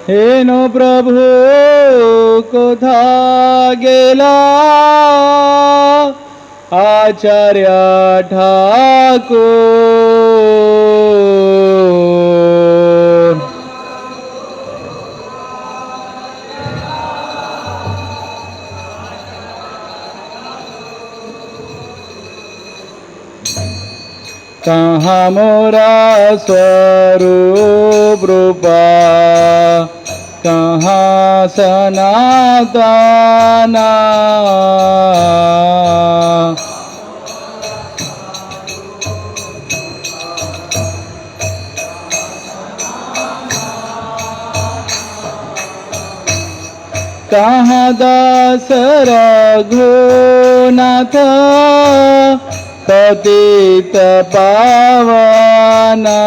हेनो प्रभु कोथा गेला आचार्य ठाकुर। कहाँ मोरा स्वरूप रूपा कहाँ सनातना। कहाँ दास रघुनाथ पतित पावना।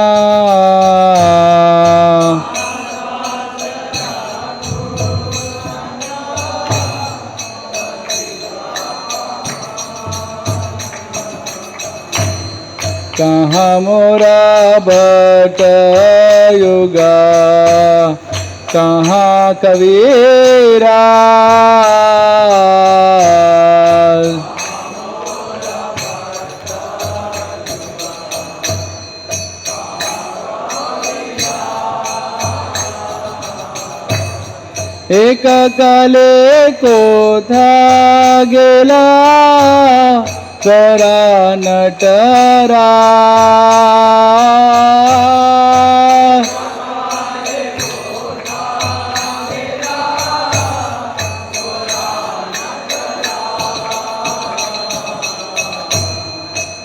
कहाँ मोरा भट युगा कहाँ कबीरा। एक काले कोथा गेला करा नटरा।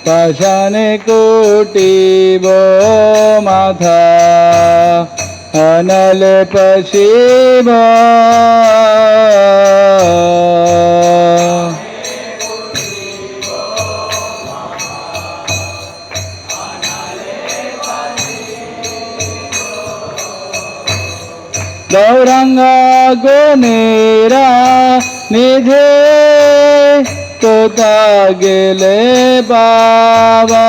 पाषाणे कोटी बो माथा अनल पशिब। गौरंग गुनेरा निधे कोता गेले बाबा।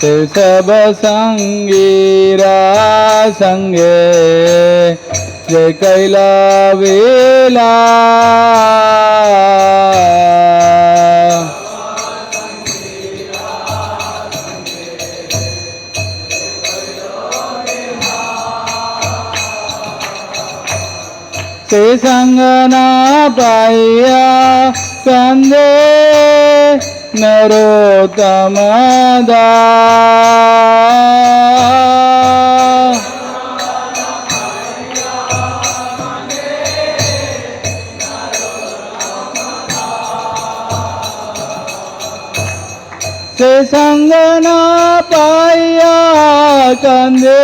से सब संगीरा संगे जय कैला वेला। से संग ना पाया कंदे नरोत्तम दास। से संग ना पाया कंदे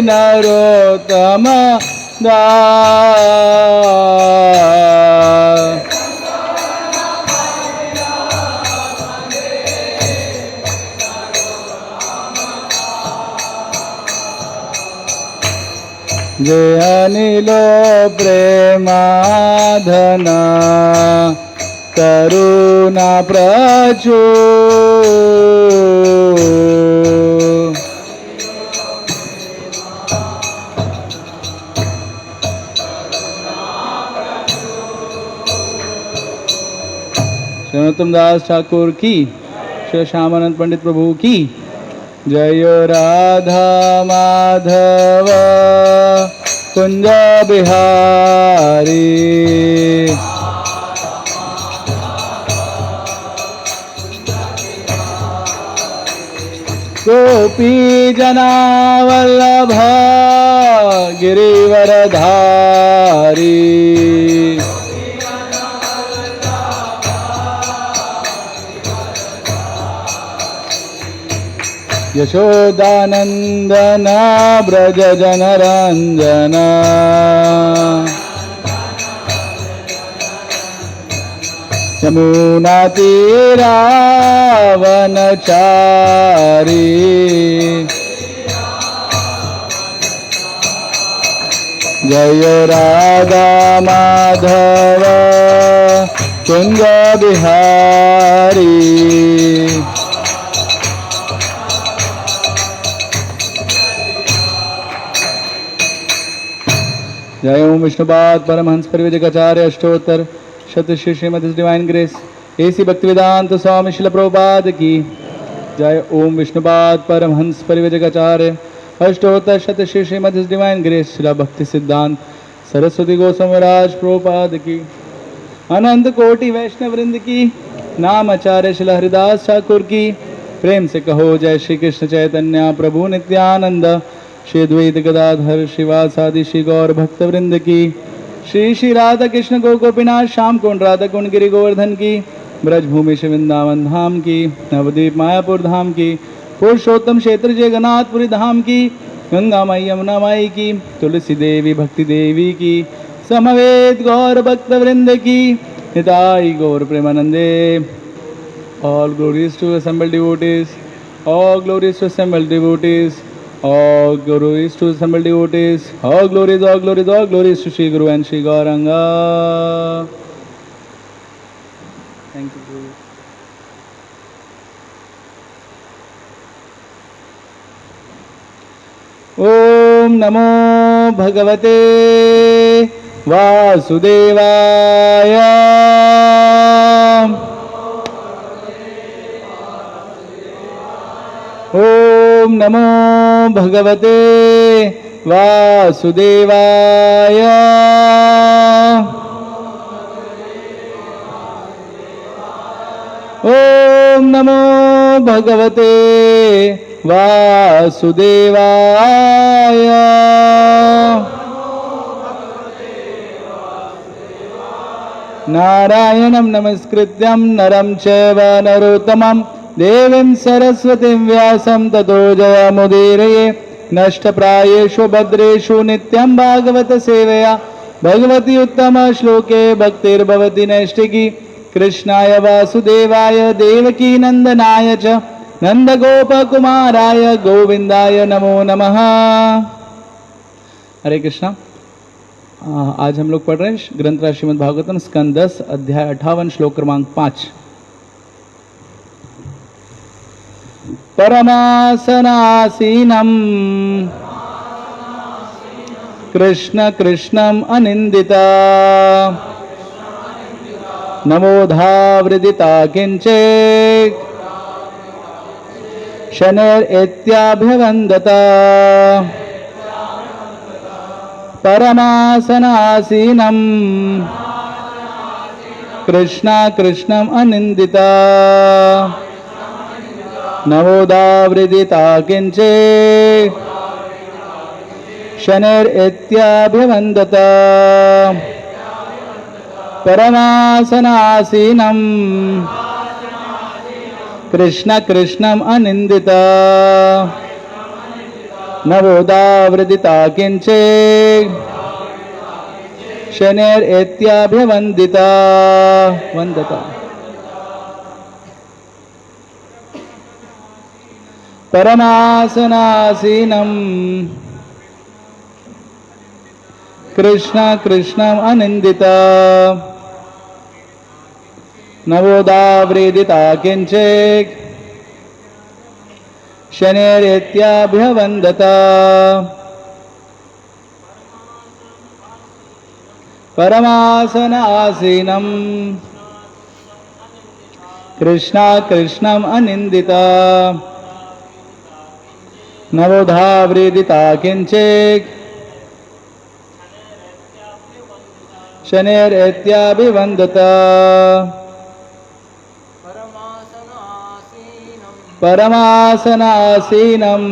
नरोत्तम दास। जय अनिलो प्रेमाधन करुणा प्रचुर। श्रीनरोत्तम दास ठाकुर की, श्री श्यामानंद पंडित प्रभु की जय। राधा माधव कुंज बिहारी गोपी जना वल्लभ गिरिवरधारी। यशोदानंदन ब्रज जनरंजन यमुना तीरावनचारी। जय राधा माधव कुंज बिहारी। जय ओम विष्णुपाद परमहंस परिव्राजकाचार्य अष्टोत्तर शत Shri Srimad divine grace A C Bhaktivedanta Swami शिल प्रभुपाद की जय। ओम विष्णुपाद परमहंस परिव्राजकाचार्य अष्टोत्तर शत श्री श्रीमद डिवाइन ग्रेस शिला भक्ति सिद्धांत सरस्वती गोस्वामी महाराज प्रभुपाद की अनंत कोटि वैष्णव वृंद की नाम आचार्य शिला हरिदास ठाकुर की प्रेम से कहो जय श्री कृष्ण चैतन्य प्रभु नित्यानंद श्री द्वैत गदाधर शिवासादि श्री गौर भक्त वृंद की श्री श्री राधा कृष्ण गोपीनाथ श्याम कुंड राधा कुंड गिरि गोवर्धन की ब्रजभूमि श्री वृंदावन धाम की नवद्वीप मायापुर धाम की पुरुषोत्तम क्षेत्र जगन्नाथपुरी धाम की गंगा माई यमुना माई की तुलसी देवी भक्ति देवी की समवेत गौर भक्त वृंद की निताई गौर प्रेमानंदे। All glories to assembled devotees, all glories to assembled devotees, all glories to assembled devotees, all glories, all glories, all glories to Shri Guru and Shri Gauranga. Thank you, Guru. Om Namo Bhagavate Vasudevaya. ओम नमो भगवते वासुदेवाय। ओम नमो भगवते वासुदेवाय। नारायणं नमस्कृत्यं नरं चैव नरोत्तमं देवीं सरस्वतीं व्यासं ततो जयमुदीरये। नष्टप्रायेषु भद्रेषु नित्यं भागवत सेवया भगवती उत्तम श्लोके भक्तिर्भवति नैष्टिकी। कृष्णाय वासुदेवाय देवकी नंदनाय च नंदगोपकुमाराय गोविंदाय नमो नमः। हरे कृष्णा। आज हम लोग पढ़ रहे हैं ग्रंथ श्रीमद् भागवतम स्कंद 10 अध्याय 58 श्लोक क्रमांक 5। परमासनासीनं कृष्ण कृष्णं अनिंदिता नमोधावृदिता किंचित् शनैरेत्याभ्यवन्दता। परमासनासीनं कृष्ण कृष्णं अनिंदिता नवोदावृदिता किंचित् शनैरेत्याभ्यवन्दता। परमासनासीनं कृष्ण कृष्णं अनिंदिता नवोदावृदिता किंचित् शनैरेत्याभ्यवन्दिता वन्दता। परमासनासीनं कृष्ण कृष्णं अनिंदिता नवोदावृदिता किंचित् शनैरेत्याभ्यवन्दता। परमासनासीनं कृष्ण कृष्णं अनिंदिता नवोधावृदिता किंचित् शनैरेत्याभिवन्दता। परमासनासीनं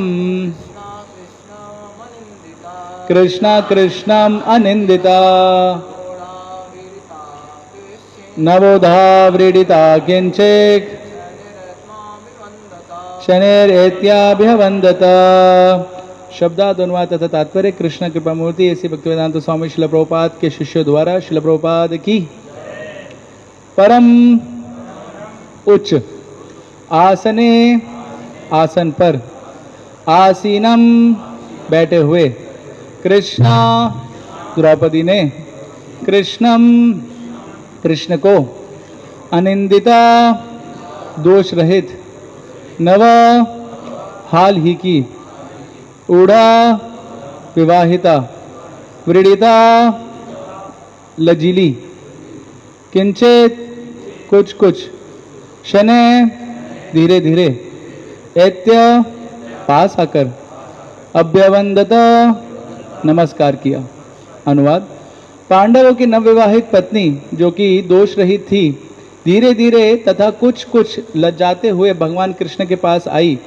कृष्ण कृष्णं अनिंदिता नवोधावृदिता किंचित् शनैरेत्याभ्यवन्दता। शब्दानुवाद तथा तात्पर्य। कृष्ण कृपा मूर्ति ऐसी भक्तिवेदांत स्वामी शिल प्रभुपाद के शिष्यों द्वारा शिल प्रभुपाद की परम उच्च आसने आसन पर आसीनम बैठे हुए कृष्णा द्रौपदी ने कृष्णम कृष्ण को अनिंदिता दोष रहित नव हाल ही की ऊढ़ा विवाहिता व्रीडिता लजीली किंचित कुछ कुछ शने धीरे धीरे ऐत्य पास आकर अभ्यवंदत नमस्कार किया। अनुवाद: पांडवों की नवविवाहित पत्नी जो कि दोष रहित थी धीरे धीरे तथा कुछ कुछ लज्जाते हुए भगवान कृष्ण के पास आई,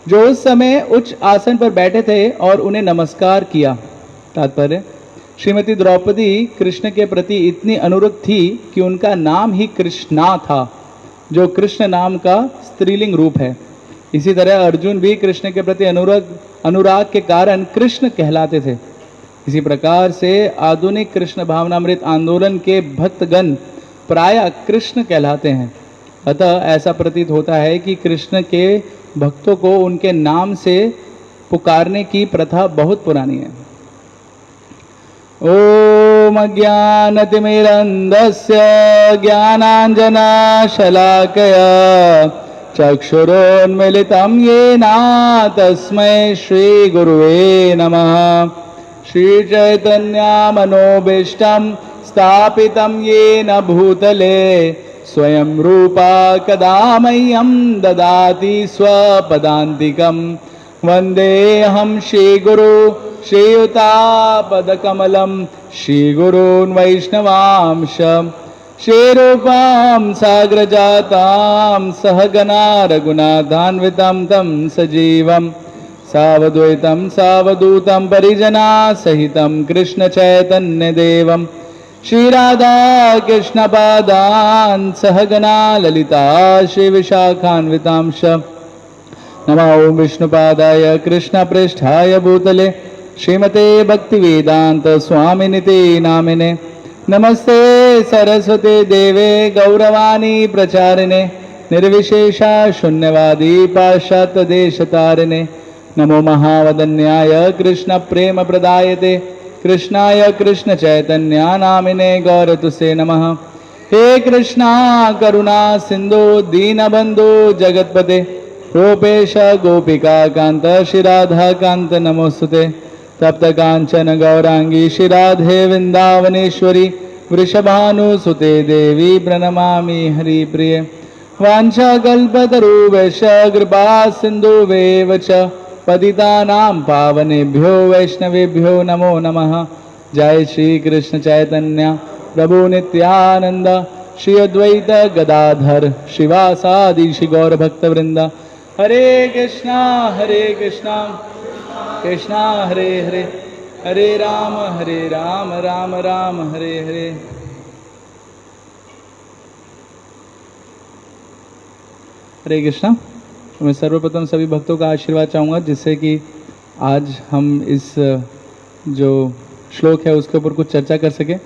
जो उस समय उच्च आसन पर बैठे थे, और उन्हें नमस्कार किया। तात्पर्य: श्रीमती द्रौपदी कृष्ण के प्रति इतनी अनुरक्त थी कि उनका नाम ही कृष्णा था, जो कृष्ण नाम का स्त्रीलिंग रूप है। इसी तरह अर्जुन भी कृष्ण के प्रति अनुराग के कारण कृष्ण कहलाते थे। इसी प्रकार से आधुनिक कृष्ण भावनामृत आंदोलन के भक्तगण प्रायः कृष्ण कहलाते हैं। अतः ऐसा प्रतीत होता है कि कृष्ण के भक्तों को उनके नाम से पुकारने की प्रथा बहुत पुरानी है। ओम अज्ञानतिमिरन्धस्य ज्ञानाञ्जनशलाकया चक्षुरोन्मिलितं येन तस्मै श्रीगुरुवे नमः। श्रीचैतन्यमनोभीष्टं स्थापितं येन भूतले स्वयं रूपा कदा मह्यं ददाति स्वपदान्तिकं। वन्देऽहं श्रीगुरु श्रीयुतापदकमलं श्रीगुरून् वैष्णवांश श्रीरूपां साग्रजातां सहगना रघुनाथान्वितं तं सजीवं सावद्वैतं सावधूतं परिजना सहितं कृष्णचैतन्यदेवं श्रीराधा कृष्णपादान् सहगना ललिता श्रीविशाखान्वितांश। नमो विष्णुपादाय कृष्णप्रेष्ठाय भूतले श्रीमते भक्तिवेदांत स्वामिनिते नामिने। नमस्ते सरस्वते देवे गौरवाणी प्रचारिणे निर्विशेषा शून्यवादी पाश्चात्य देशतारिणे। नमो महावदन्याय कृष्ण प्रेम प्रदायते कृष्णाय कृष्ण चैतन्य नामिने गौरतुसे नमः। हे कृष्णा करुणा सिंधु दीनबंधु जगतपते रूपेश गोपिका कांत श्रीराधा कांत नमोस्तुते। तप्त कांचन गौरांगी श्रीराधे वृंदावनेश्वरी वृषभानुसुते देवी प्रणमामि हरिप्रिये। वाञ्छाकल्पतरुभ्यश्च कृपा सिन्धुभ्येव च पतितानां पावनेभ्यो वैष्णवेभ्यो नमो नमः। जय श्री कृष्ण चैतन्य प्रभु नित्यानंद श्री अद्वैत गदाधर श्रीवासादि श्री गौर भक्तवृंद। हरे कृष्णा कृष्णा हरे हरे हरे राम राम राम हरे हरे। हरे कृष्णा। मैं सर्वप्रथम सभी भक्तों का आशीर्वाद चाहूँगा, जिससे कि आज हम इस जो श्लोक है उसके ऊपर कुछ चर्चा कर सकें,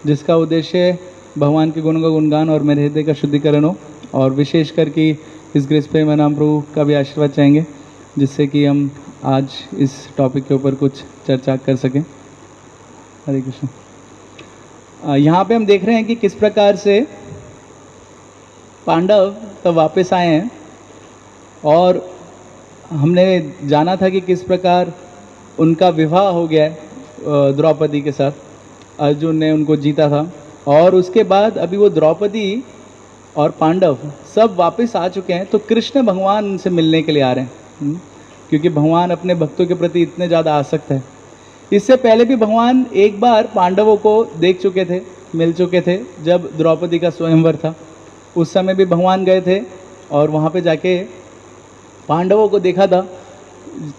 जिसका उद्देश्य भगवान के गुणों का गुणगान और मेरे हृदय का शुद्धिकरण हो, और विशेषकर कि इस ग्रेस पे मैं नाम प्रभु का भी आशीर्वाद चाहेंगे, जिससे कि हम आज इस टॉपिक के ऊपर कुछ चर्चा कर सकें। हरे कृष्ण। यहाँ पे हम देख रहे हैं कि किस प्रकार से पांडव तब वापस आए हैं, और हमने जाना था कि किस प्रकार उनका विवाह हो गया है द्रौपदी के साथ। अर्जुन ने उनको जीता था, और उसके बाद अभी वो द्रौपदी और पांडव सब वापस आ चुके हैं। तो कृष्ण भगवान उनसे मिलने के लिए आ रहे हैं, क्योंकि भगवान अपने भक्तों के प्रति इतने ज़्यादा आसक्त है। इससे पहले भी भगवान एक बार पांडवों को देख चुके थे, मिल चुके थे, जब द्रौपदी का स्वयंवर था। उस समय भी भगवान गए थे और वहाँ पे जाके पांडवों को देखा था,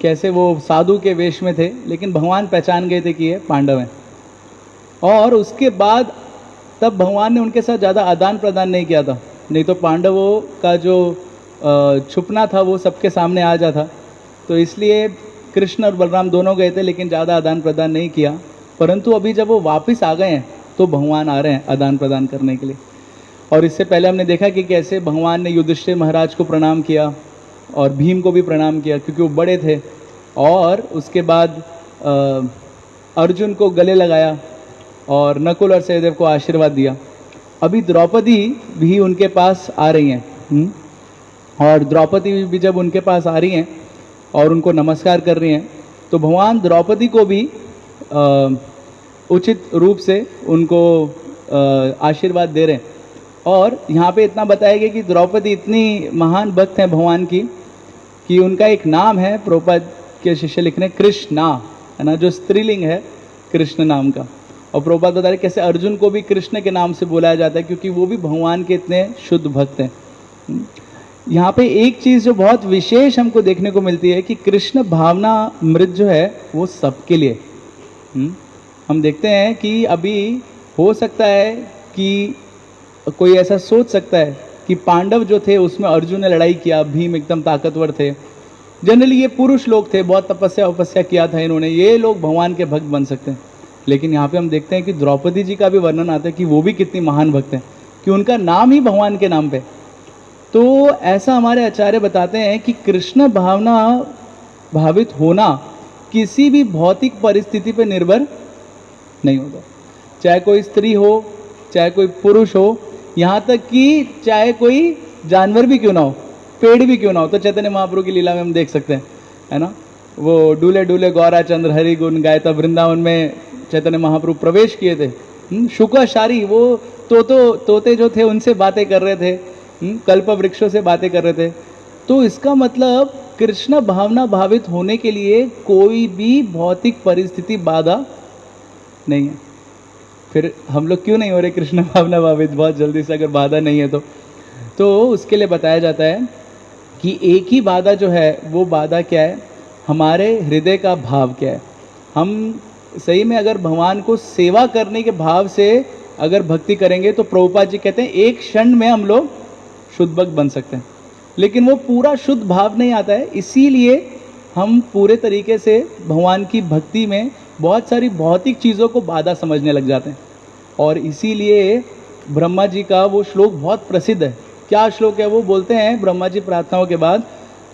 कैसे वो साधु के वेश में थे, लेकिन भगवान पहचान गए थे कि ये पांडव हैं। और उसके बाद तब भगवान ने उनके साथ ज़्यादा आदान प्रदान नहीं किया था, नहीं तो पांडवों का जो छुपना था वो सबके सामने आ जाता। तो इसलिए कृष्ण और बलराम दोनों गए थे, लेकिन ज़्यादा आदान प्रदान नहीं किया। परंतु अभी जब वो वापस आ गए हैं तो भगवान आ रहे हैं आदान प्रदान करने के लिए। और इससे पहले हमने देखा कि कैसे भगवान ने युधिष्ठिर महाराज को प्रणाम किया और भीम को भी प्रणाम किया, क्योंकि वो बड़े थे। और उसके बाद अर्जुन को गले लगाया, और नकुल और सहदेव को आशीर्वाद दिया। अभी द्रौपदी भी उनके पास आ रही हैं, और द्रौपदी भी जब उनके पास आ रही हैं और उनको नमस्कार कर रही हैं, तो भगवान द्रौपदी को भी उचित रूप से उनको आशीर्वाद दे रहे हैं। और यहाँ पे इतना बताया गया कि द्रौपदी इतनी महान भक्त हैं भगवान की कि उनका एक नाम है, प्रभुपाद के शिष्य लिख रहे हैं कृष्णा, है ना, जो स्त्रीलिंग है कृष्ण नाम का। और प्रभुपाद बता रहे कैसे अर्जुन को भी कृष्ण के नाम से बुलाया जाता है, क्योंकि वो भी भगवान के इतने शुद्ध भक्त हैं। यहाँ पे एक चीज़ जो बहुत विशेष हमको देखने को मिलती है कि कृष्ण भावना मृत जो है वो सबके लिए। हम देखते हैं कि अभी हो सकता है कि कोई ऐसा सोच सकता है कि पांडव जो थे उसमें अर्जुन ने लड़ाई किया, भीम एकदम ताकतवर थे, जनरली ये पुरुष लोग थे, बहुत तपस्या किया था इन्होंने, ये लोग भगवान के भक्त बन सकते हैं। लेकिन यहाँ पे हम देखते हैं कि द्रौपदी जी का भी वर्णन आता है कि वो भी कितनी महान भक्त हैं, कि उनका नाम ही भगवान के नाम पे। तो ऐसा हमारे आचार्य बताते हैं कि कृष्ण भावना भावित होना किसी भी भौतिक परिस्थिति पर निर्भर नहीं होता, चाहे कोई स्त्री हो, चाहे कोई पुरुष हो, यहाँ तक कि चाहे कोई जानवर भी क्यों ना हो, पेड़ भी क्यों ना हो। तो चैतन्य महाप्रभु की लीला में हम देख सकते हैं, है ना, वो डूले डूले गौरा चंद्र हरि गुण गाए, तब वृंदावन में चैतन्य महाप्रभु प्रवेश किए थे। शुकाशारी वो तोते जो थे उनसे बातें कर रहे थे, कल्प वृक्षों से बातें कर रहे थे। तो इसका मतलब कृष्ण भावना भावित होने के लिए कोई भी भौतिक परिस्थिति बाधा नहीं है। फिर हम लोग क्यों नहीं हो रहे कृष्ण भावना भावित बहुत जल्दी से, अगर बाधा नहीं है तो उसके लिए बताया जाता है कि एक ही बाधा जो है वो बाधा क्या है, हमारे हृदय का भाव क्या है। हम सही में अगर भगवान को सेवा करने के भाव से अगर भक्ति करेंगे तो प्रभुपाद जी कहते हैं एक क्षण में हम लोग शुद्ध भक्त बन सकते हैं, लेकिन वो पूरा शुद्ध भाव नहीं आता है। इसीलिए हम पूरे तरीके से भगवान की भक्ति में बहुत सारी भौतिक चीज़ों को बाधा समझने लग जाते हैं। और इसीलिए ब्रह्मा जी का वो श्लोक बहुत प्रसिद्ध है। क्या श्लोक है वो? बोलते हैं ब्रह्मा जी प्रार्थनाओं के बाद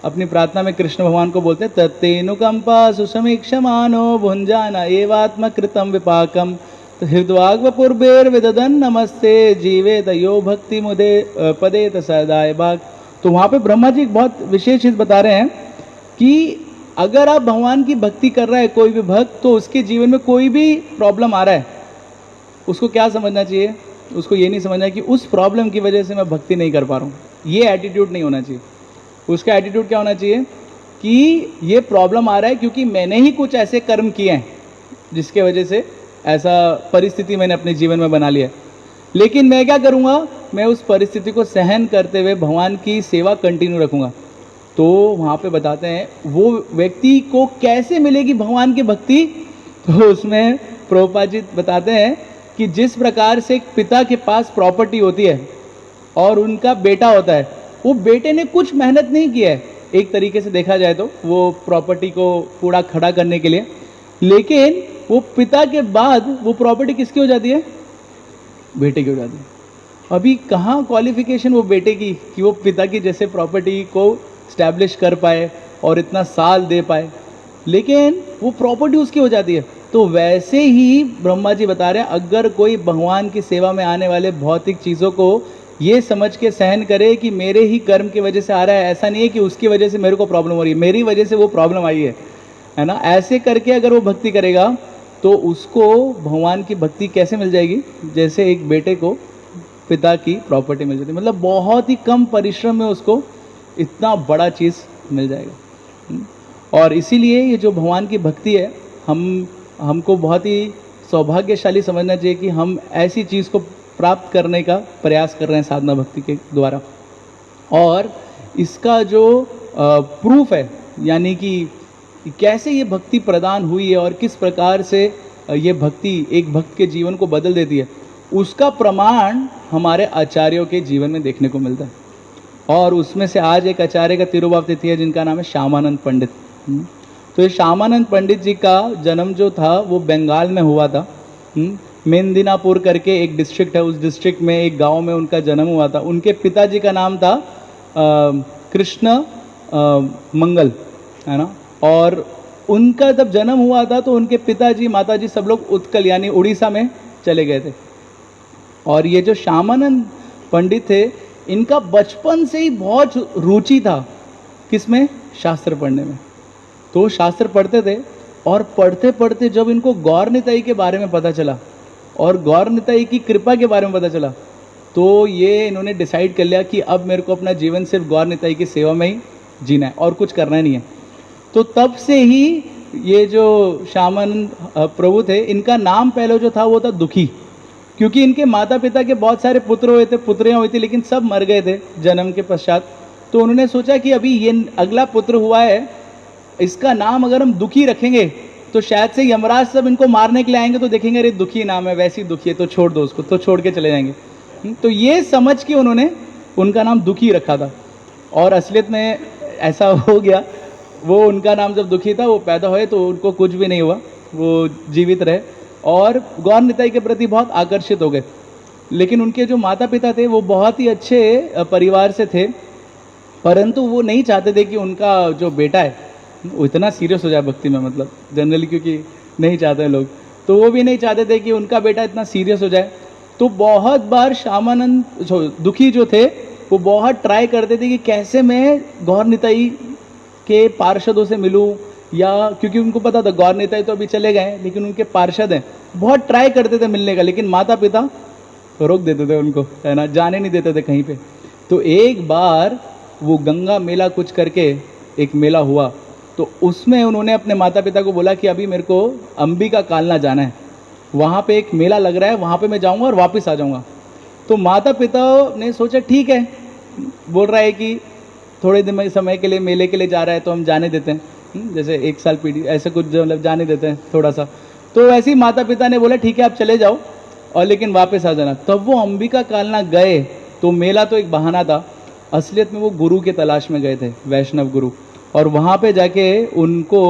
अपनी प्रार्थना में कृष्ण भगवान को बोलते हैं, तत्तेनुकंपा सुसमीक्षमानो भुंजाना एवात्म कृतम विपाकम हृद्वाग्वपूर्वेर विददन नमस्ते जीवे तयो भक्ति मुदे पदे तदाय भाग। तो वहाँ पे ब्रह्मा जी एक बहुत विशेष चीज़ बता रहे हैं कि अगर आप भगवान की भक्ति कर रहा है कोई भी भक्त, तो उसके जीवन में कोई भी प्रॉब्लम आ रहा है, उसको क्या समझना चाहिए? उसको ये नहीं समझना कि उस प्रॉब्लम की वजह से मैं भक्ति नहीं कर पा रहा हूँ, ये एटीट्यूड नहीं होना चाहिए। उसका एटीट्यूड क्या होना चाहिए कि ये प्रॉब्लम आ रहा है क्योंकि मैंने ही कुछ ऐसे कर्म किए हैं जिसके वजह से ऐसा परिस्थिति मैंने अपने जीवन में बना लिया है। लेकिन मैं क्या करूँगा, मैं उस परिस्थिति को सहन करते हुए भगवान की सेवा कंटिन्यू रखूँगा। तो वहाँ पे बताते हैं वो व्यक्ति को कैसे मिलेगी भगवान की भक्ति। तो उसमें प्रभुपाद जी बताते हैं कि जिस प्रकार से एक पिता के पास प्रॉपर्टी होती है और उनका बेटा होता है, वो बेटे ने कुछ मेहनत नहीं की है एक तरीके से देखा जाए तो वो प्रॉपर्टी को पूरा खड़ा करने के लिए, लेकिन वो पिता के बाद वो प्रॉपर्टी किसकी हो जाती है? बेटे की हो जाती है। अभी कहाँ क्वालिफिकेशन वो बेटे की कि वो पिता की जैसे प्रॉपर्टी को स्टैब्लिश कर पाए और इतना साल दे पाए, लेकिन वो प्रॉपर्टी उसकी हो जाती है। तो वैसे ही ब्रह्मा जी बता रहे हैं, अगर कोई भगवान की सेवा में आने वाले भौतिक चीज़ों को ये समझ के सहन करे कि मेरे ही कर्म की वजह से आ रहा है, ऐसा नहीं है कि उसकी वजह से मेरे को प्रॉब्लम हो रही है, मेरी वजह से वो प्रॉब्लम आई है ना, ऐसे करके अगर वो भक्ति करेगा तो उसको भगवान की भक्ति कैसे मिल जाएगी? जैसे एक बेटे को पिता की प्रॉपर्टी मिल जाती है, मतलब बहुत ही कम परिश्रम में उसको इतना बड़ा चीज़ मिल जाएगा। और इसीलिए ये जो भगवान की भक्ति है, हमको बहुत ही सौभाग्यशाली समझना चाहिए कि हम ऐसी चीज़ को प्राप्त करने का प्रयास कर रहे हैं साधना भक्ति के द्वारा। और इसका जो प्रूफ है, यानी कि कैसे ये भक्ति प्रदान हुई है और किस प्रकार से ये भक्ति एक भक्त के जीवन को बदल देती है, उसका प्रमाण हमारे आचार्यों के जीवन में देखने को मिलता है। और उसमें से आज एक आचार्य का तिरुभाव तिथि है जिनका नाम है श्यामानंद पंडित। तो ये श्यामानंद पंडित जी का जन्म जो था वो बंगाल में हुआ था। मेंदिनापुर करके एक डिस्ट्रिक्ट है, उस डिस्ट्रिक्ट में एक गांव में उनका जन्म हुआ था। उनके पिताजी का नाम था कृष्ण मंगल, है ना। और उनका जब जन्म हुआ था तो उनके पिताजी माताजी सब लोग उत्कल यानी उड़ीसा में चले गए थे। और ये जो श्यामानंद पंडित थे, इनका बचपन से ही बहुत रुचि था किसमें, शास्त्र पढ़ने में। तो शास्त्र पढ़ते थे और पढ़ते पढ़ते जब इनको गौर निताई के बारे में पता चला और गौर निताई की कृपा के बारे में पता चला, तो ये इन्होंने डिसाइड कर लिया कि अब मेरे को अपना जीवन सिर्फ गौर निताई की सेवा में ही जीना है और कुछ करना नहीं है। तो तब से ही ये जो श्यामानंद प्रभु थे, इनका नाम पहले जो था वो था दुखी, क्योंकि इनके माता पिता के बहुत सारे पुत्र हुए थे, पुत्रियां हुई थी, लेकिन सब मर गए थे जन्म के पश्चात। तो उन्होंने सोचा कि अभी ये अगला पुत्र हुआ है, इसका नाम अगर हम दुखी रखेंगे तो शायद से यमराज सब इनको मारने के लिए आएंगे तो देखेंगे अरे दुखी नाम है, वैसी दुखी है, तो छोड़ दो उसको, तो छोड़ के चले जाएंगे। तो ये समझ के उन्होंने उनका नाम दुखी रखा था। और असलियत में ऐसा हो गया, वो उनका नाम जब दुखी था, वो पैदा हुए तो उनको कुछ भी नहीं हुआ, वो जीवित रहे और गौर निताई के प्रति बहुत आकर्षित हो गए। लेकिन उनके जो माता पिता थे वो बहुत ही अच्छे परिवार से थे, परंतु वो नहीं चाहते थे कि उनका जो बेटा है वो इतना सीरियस हो जाए भक्ति में, मतलब जनरली क्योंकि नहीं चाहते लोग, तो वो भी नहीं चाहते थे कि उनका बेटा इतना सीरियस हो जाए। तो बहुत बार श्यामानंद दुखी जो थे वो बहुत ट्राई करते थे कि कैसे मैं गौर निताई के पार्षदों से मिलूं, या क्योंकि उनको पता था गौर निताई तो अभी चले गए लेकिन उनके पार्षद हैं, बहुत ट्राई करते थे मिलने का, लेकिन माता पिता रोक देते थे उनको, है ना, जाने नहीं देते थे कहीं पे। तो एक बार वो गंगा मेला कुछ करके एक मेला हुआ, तो उसमें उन्होंने अपने माता पिता को बोला कि अभी मेरे को अंबिका कालना जाना है, वहाँ पे एक मेला लग रहा है, वहाँ पे मैं जाऊँगा और वापस आ जाऊँगा। तो माता पिता ने सोचा ठीक है, बोल रहा है कि थोड़े दिन समय के लिए मेले के लिए जा रहा है तो हम जाने देते हैं, जैसे 1 साल पीढ़ी ऐसे कुछ मतलब जाने देते हैं थोड़ा सा। तो वैसे ही माता पिता ने बोला ठीक है आप चले जाओ और लेकिन वापस आ जाना। तब वो अंबिका कालना गए, तो मेला तो एक बहाना था, असलियत में वो गुरु के तलाश में गए थे, वैष्णव गुरु। और वहाँ पे जाके उनको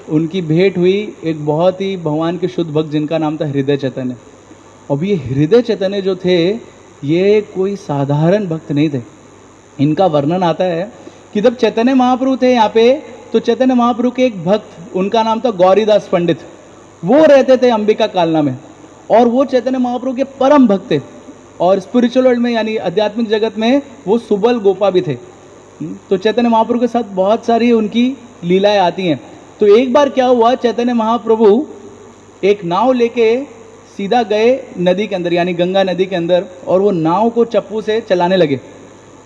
उनकी भेंट हुई एक बहुत ही भगवान के शुद्ध भक्त जिनका नाम था हृदय चैतन्य। अब ये हृदय चैतन्य जो थे ये कोई साधारण भक्त नहीं थे। इनका वर्णन आता है कि जब चैतन्य महाप्रभु थे यहाँ पे, तो चैतन्य महाप्रभु के एक भक्त, उनका नाम था गौरीदास पंडित, वो रहते थे अंबिका कालना में, और वो चैतन्य महाप्रभु के परम भक्त थे। और स्पिरिचुअल वर्ल्ड में यानी आध्यात्मिक जगत में वो सुबल गोपा भी थे। तो चैतन्य महाप्रभु के साथ बहुत सारी उनकी लीलाएं आती हैं। तो एक बार क्या हुआ, चैतन्य महाप्रभु एक नाव लेके सीधा गए नदी के अंदर, यानी गंगा नदी के अंदर, और वो नाव को चप्पू से चलाने लगे।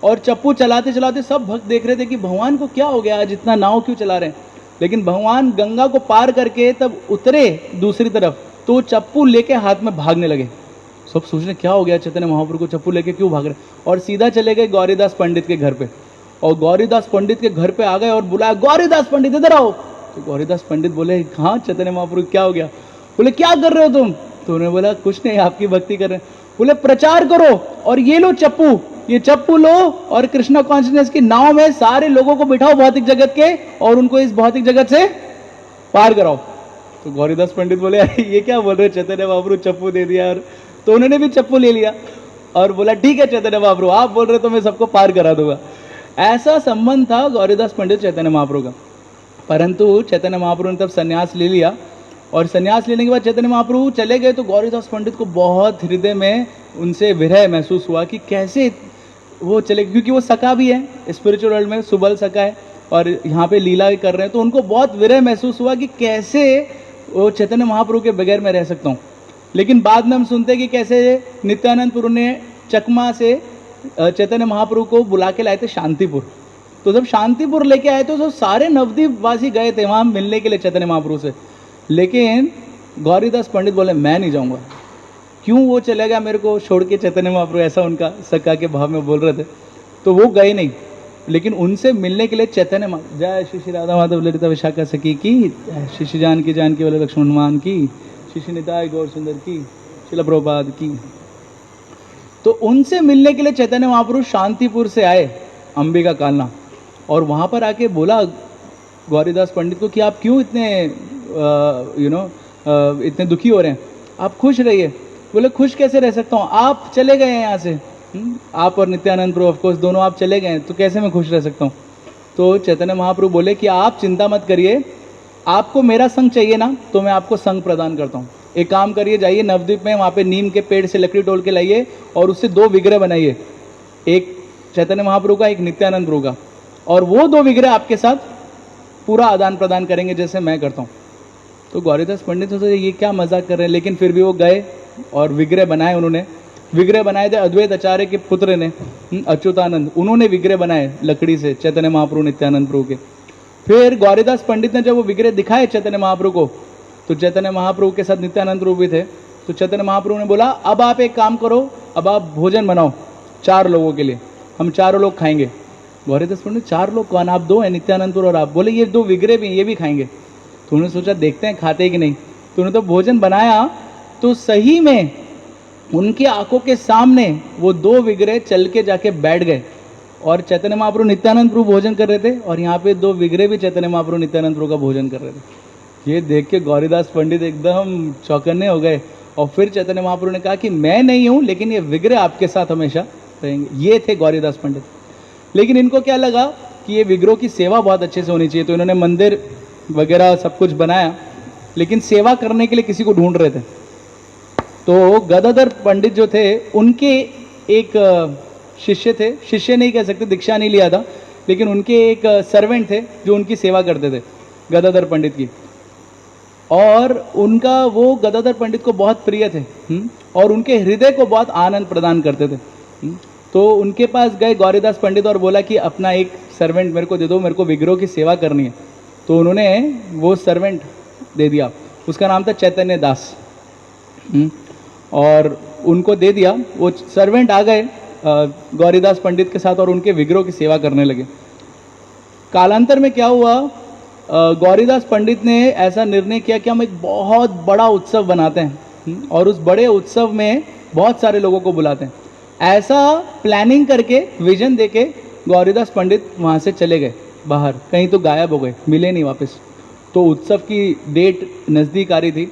और चप्पू चलाते चलाते सब भक्त देख रहे थे कि भगवान को क्या हो गया, आज इतना नाव क्यों चला रहे हैं। लेकिन भगवान गंगा को पार करके तब उतरे दूसरी तरफ, तो चप्पू लेके हाथ में भागने लगे। सब सोच रहे क्या हो गया, चैतन्य महाप्रभु को चप्पू लेके क्यों भाग रहे, और सीधा चले गए गौरीदास पंडित के घर पे। और गौरीदास पंडित के घर पे आ गए और बुलाया, गौरीदास पंडित इधर आओ। तो गौरीदास पंडित बोले हाँ चैतन्य महाप्रभु क्या हो गया। बोले क्या कर रहे हो तुम। तो उन्होंने बोला कुछ नहीं, आपकी भक्ति कर रहे हैं। बोले प्रचार करो और ये लो चप्पू, ये चप्पू लो और कृष्णा कॉन्शियसनेस की नाव में सारे लोगों को बिठाओ भौतिक जगत के, और उनको इस भौतिक जगत से पार कराओ। तो गौरीदास पंडित बोले ये क्या बोल रहे, चैतन्य महाप्रभु चप्पू दे दिया। और तो उन्होंने भी चप्पू ले लिया और बोला ठीक है चैतन्य महाप्रभु आप बोल रहे तो मैं सबको पार करा दूंगा। ऐसा संबंध था गौरीदास पंडित चैतन्य महाप्रभु का। परंतु चैतन्य महाप्रभु ने तब संन्यास ले लिया, और संन्यास लेने के बाद चैतन्य महाप्रभु चले गए, तो गौरीदास पंडित को बहुत हृदय में उनसे विरह महसूस हुआ कि कैसे वो चले, क्योंकि वो सखा भी है स्पिरिचुअल वर्ल्ड में, सुबल सखा है और यहाँ पे लीला कर रहे हैं। तो उनको बहुत विरह महसूस हुआ कि कैसे वो चैतन्य महाप्रभु के बगैर मैं रह सकता हूँ। लेकिन बाद में हम सुनते हैं कि कैसे नित्यानंद प्रभु ने चकमा से चैतन्य महाप्रभु को बुला के लाए थे शांतिपुर। तो जब शांतिपुर लेके आए तो सारे नवद्वीप वासी गए थे वहाँ मिलने के लिए चैतन्य महाप्रभु से, लेकिन गौरीदास पंडित बोले मैं नहीं जाऊँगा। क्यों वो चले गया मेरे को छोड़ के चैतन्य महाप्रभु, ऐसा उनका सखा के भाव में बोल रहे थे। तो वो गए नहीं, लेकिन उनसे मिलने के लिए चैतन्य जय श्री श्री राधा माधव ललिता विशाखा सखी की, श्री श्री जानकी वाले लक्ष्मण हनुमान की, श्री श्री निताय गौर सुंदर की, शिला प्रभुपाद की। तो उनसे मिलने के लिए चैतन्य महाप्रभु शांतिपुर से आए अंबिका कालना, और वहाँ पर आके बोला गौरीदास पंडित को कि आप क्यों इतने इतने दुखी हो रहे हैं, आप खुश रहिए। बोले खुश कैसे रह सकता हूँ, आप चले गए हैं यहाँ से, आप और नित्यानंद प्रभु ऑफकोर्स दोनों आप चले गए हैं, तो कैसे मैं खुश रह सकता हूँ। तो चैतन्य महाप्रभु बोले कि आप चिंता मत करिए, आपको मेरा संग चाहिए ना, तो मैं आपको संग प्रदान करता हूँ। एक काम करिए, जाइए नवद्वीप में, वहाँ पे नीम के पेड़ से लकड़ी तोड़ के लाइए और उससे 2 विग्रह बनाइए, एक चैतन्य महाप्रभु का, एक नित्यानंद प्रभु का, और वो 2 विग्रह आपके साथ पूरा आदान प्रदान करेंगे जैसे मैं करता हूँ। तो गौरीदास पंडित सोचे ये क्या मजाक कर रहे हैं, लेकिन फिर भी वो गए और विग्रह बनाए। उन्होंने विग्रह बनाए थे अद्वैत आचार्य के पुत्र ने, अच्युतानंद, उन्होंने विग्रह बनाए लकड़ी से चैतन्य महाप्रभु नित्यानंद प्रभु के। फिर गौरीदास पंडित ने जब वो विग्रह दिखाए चैतन्य महाप्रभु को, तो चैतन्य महाप्रभु के साथ नित्यानंद प्रभु भी थे, तो चैतन्य महाप्रभु ने बोला अब आप एक काम करो, अब आप भोजन बनाओ 4 लोगों के लिए, हम 4 लोग खाएंगे। गौरीदास पंडित 4 लोग कौन, आप 2 हैं, नित्यानंद प्रभु और आप। बोले ये 2 विग्रह भी, ये भी खाएंगे। तो उन्होंने सोचा देखते हैं खाते कि नहीं, तो उन्होंने तो भोजन बनाया, तो सही में उनकी आंखों के सामने वो 2 विग्रह चल के जाके बैठ गए, और चैतन्य महाप्रभु नित्यानंद प्रभु भोजन कर रहे थे, और यहाँ पे 2 विग्रह भी चैतन्य महाप्रभु नित्यानंद प्रभु का भोजन कर रहे थे। ये देख के गौरीदास पंडित एकदम चौकन्ने हो गए, और फिर चैतन्य महाप्रभु ने कहा कि मैं नहीं हूँ, लेकिन ये विग्रह आपके साथ हमेशा रहेंगे। ये थे गौरीदास पंडित। लेकिन इनको क्या लगा कि ये विग्रहों की सेवा बहुत अच्छे से होनी चाहिए, तो इन्होंने मंदिर वगैरह सब कुछ बनाया, लेकिन सेवा करने के लिए किसी को ढूंढ रहे थे। तो गदाधर पंडित जो थे, उनके एक शिष्य थे, शिष्य नहीं कह सकते, दीक्षा नहीं लिया था, लेकिन उनके एक सर्वेंट थे जो उनकी सेवा करते थे गदाधर पंडित की, और उनका वो गदाधर पंडित को बहुत प्रिय थे, और उनके हृदय को बहुत आनंद प्रदान करते थे। तो उनके पास गए गौरीदास पंडित और बोला कि अपना एक सर्वेंट मेरे को दे दो, मेरे को विग्रहों की सेवा करनी है। तो उन्होंने वो सर्वेंट दे दिया, उसका नाम था चैतन्य दास, और उनको दे दिया। वो सर्वेंट आ गए गौरीदास पंडित के साथ और उनके विग्रहों की सेवा करने लगे। कालांतर में क्या हुआ, गौरीदास पंडित ने ऐसा निर्णय किया कि हम एक बहुत बड़ा उत्सव बनाते हैं, और उस बड़े उत्सव में बहुत सारे लोगों को बुलाते हैं। ऐसा प्लानिंग करके, विजन देके गौरीदास पंडित वहाँ से चले गए बाहर, कहीं तो गायब हो गए, मिले नहीं वापस। तो उत्सव की डेट नज़दीक आ रही थी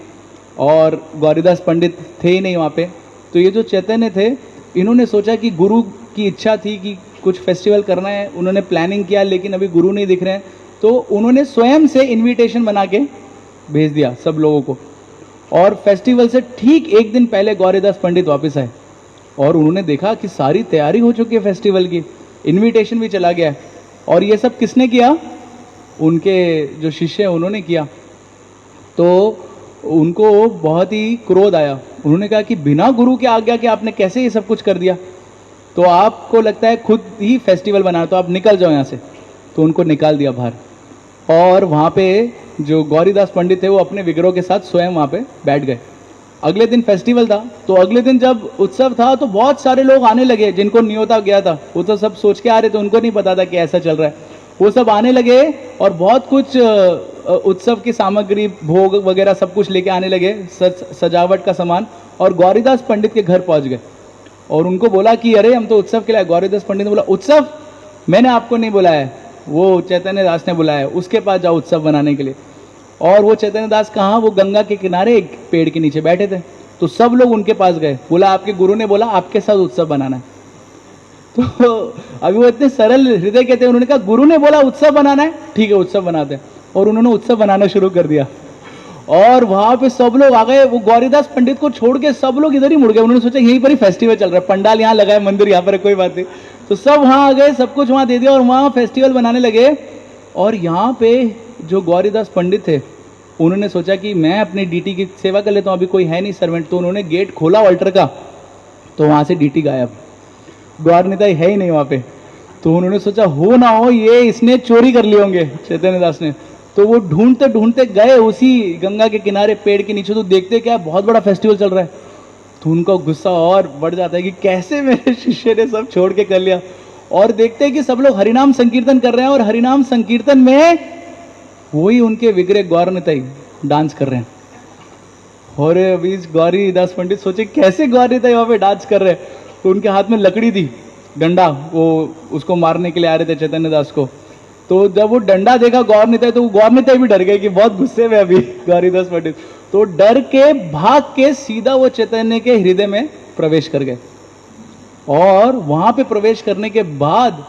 और गौरीदास पंडित थे ही नहीं वहाँ पे। तो ये जो चैतन्य थे, इन्होंने सोचा कि गुरु की इच्छा थी कि कुछ फेस्टिवल करना है, उन्होंने प्लानिंग किया, लेकिन अभी गुरु नहीं दिख रहे हैं। तो उन्होंने स्वयं से इनविटेशन बना के भेज दिया सब लोगों को, और फेस्टिवल से ठीक 1 दिन पहले गौरीदास पंडित वापस आए, और उन्होंने देखा कि सारी तैयारी हो चुकी है फेस्टिवल की, इनविटेशन भी चला गया है। और ये सब किसने किया, उनके जो शिष्य हैं उन्होंने किया। तो उनको बहुत ही क्रोध आया, उन्होंने कहा कि बिना गुरु के आज्ञा के आपने कैसे ये सब कुछ कर दिया, तो आपको लगता है खुद ही फेस्टिवल बना, तो आप निकल जाओ यहाँ से। तो उनको निकाल दिया बाहर, और वहाँ पे जो गौरीदास पंडित थे वो अपने विग्रहों के साथ स्वयं वहाँ पे बैठ गए। अगले दिन फेस्टिवल था, तो अगले दिन जब उत्सव था तो बहुत सारे लोग आने लगे जिनको न्योता गया था। वो तो सब सोच के आ रहे थे, उनको नहीं पता था कि ऐसा चल रहा है। वो सब आने लगे और बहुत कुछ उत्सव की सामग्री, भोग वगैरह सब कुछ लेके आने लगे, सजावट का सामान, और गौरीदास पंडित के घर पहुंच गए और उनको बोला कि अरे हम तो उत्सव के लिए। गौरीदास पंडित ने बोला उत्सव, मैंने आपको नहीं बुलाया है, वो चैतन्य दास ने बुलाया है, उसके पास जाओ उत्सव बनाने के लिए। और वो चैतन्य दास कहाँ, वो गंगा के किनारे एक पेड़ के नीचे बैठे थे। तो सब लोग उनके पास गए, बोला आपके गुरु ने बोला आपके साथ उत्सव बनाना है। तो अभी वो इतने सरल हृदय के थे, उन्होंने कहा गुरु ने बोला उत्सव बनाना है, ठीक है उत्सव बनाते हैं। और उन्होंने उत्सव बनाना शुरू कर दिया, और वहां पे सब लोग आ गए। वो गौरीदास पंडित को छोड़ के सब लोग इधर ही मुड़ गए, उन्होंने सोचा यहीं पर ही फेस्टिवल चल रहा है, पंडाल यहाँ लगा है, मंदिर यहाँ पर है, कोई बात नहीं। तो सब वहां आ गए, सब कुछ वहां दे दिया और वहां फेस्टिवल बनाने लगे। और यहाँ पे जो गौरीदास पंडित थे, उन्होंने सोचा कि मैं अपनी डीटी की सेवा कर लेता हूँ, अभी कोई है नहीं सर्वेंट। तो उन्होंने गेट खोला ऑल्टर का, तो वहां से डीटी गायब, गौरनिताई है ही नहीं वहां पे। तो उन्होंने सोचा हो ना हो ये इसने चोरी कर लिए होंगे चैतन्य दास ने। तो वो ढूंढते ढूंढते गए उसी गंगा के किनारे पेड़ के नीचे, तो देखते क्या बहुत बड़ा फेस्टिवल चल रहा है। तो उनका गुस्सा और बढ़ जाता है कि कैसे मेरे शिष्य ने सब छोड़ के कर लिया। और देखते हैं कि सब लोग हरिनाम संकीर्तन कर रहे हैं, और हरिनाम संकीर्तन में वही उनके विग्रह गौरनिताई डांस कर रहे हैं। और अभी गौरीदास पंडित सोचे कैसे गौरनिताई वहां पे डांस कर रहे हैं। तो उनके हाथ में लकड़ी थी, डंडा, वो उसको मारने के लिए आ रहे थे चैतन्य दास को। तो जब वो डंडा देखा गौरनिताई, तो गौरनिताई भी डर गए कि बहुत गुस्से में अभी गौरीदास पंडित। तो डर के भाग के सीधा वो चैतन्य के हृदय में प्रवेश कर गए। और वहां पे प्रवेश करने के बाद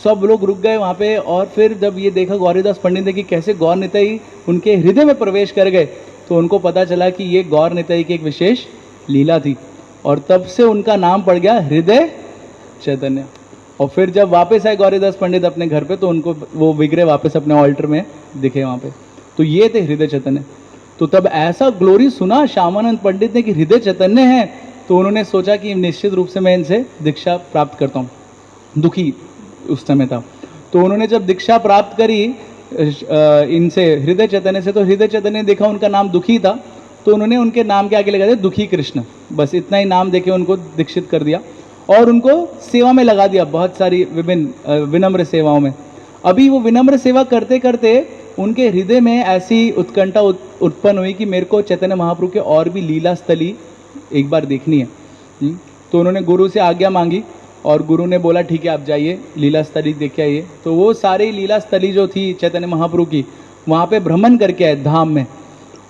सब लोग रुक गए वहां पे। और फिर जब ये देखा गौरीदास पंडित ने कि कैसे गौरनिताई उनके हृदय में प्रवेश कर गए, तो उनको पता चला कि ये गौर निताई की एक विशेष लीला थी, और तब से उनका नाम पड़ गया हृदय चैतन्य। और फिर जब वापस आए गौरीदास पंडित अपने घर पे, तो उनको वो विग्रह वापस अपने ऑल्टर में दिखे वहाँ पे, तो ये थे हृदय चैतन्य। तो तब ऐसा ग्लोरी सुना श्यामानंद पंडित ने कि हृदय चैतन्य है, तो उन्होंने सोचा कि निश्चित रूप से मैं इनसे दीक्षा प्राप्त करता हूँ। दुखी उस समय था, तो उन्होंने जब दीक्षा प्राप्त करी इनसे, हृदय चैतन्य से, तो हृदय चैतन्य ने देखा उनका नाम दुखी था, तो उन्होंने उनके नाम के आगे लगा दिया दुखी कृष्ण, बस इतना ही नाम देके उनको दीक्षित कर दिया और उनको सेवा में लगा दिया, बहुत सारी विभिन्न विनम्र सेवाओं में। अभी वो विनम्र सेवा करते करते उनके हृदय में ऐसी उत्कंठा उत्पन्न हुई कि मेरे को चैतन्य महाप्रभु के और भी लीला स्थली एक बार देखनी है। तो उन्होंने गुरु से आज्ञा मांगी और गुरु ने बोला ठीक है आप जाइए लीला स्थली देख के आइए। तो वो सारी लीला स्थली जो थी चैतन्य महाप्रभु की, वहाँ पे भ्रमण करके आए धाम में,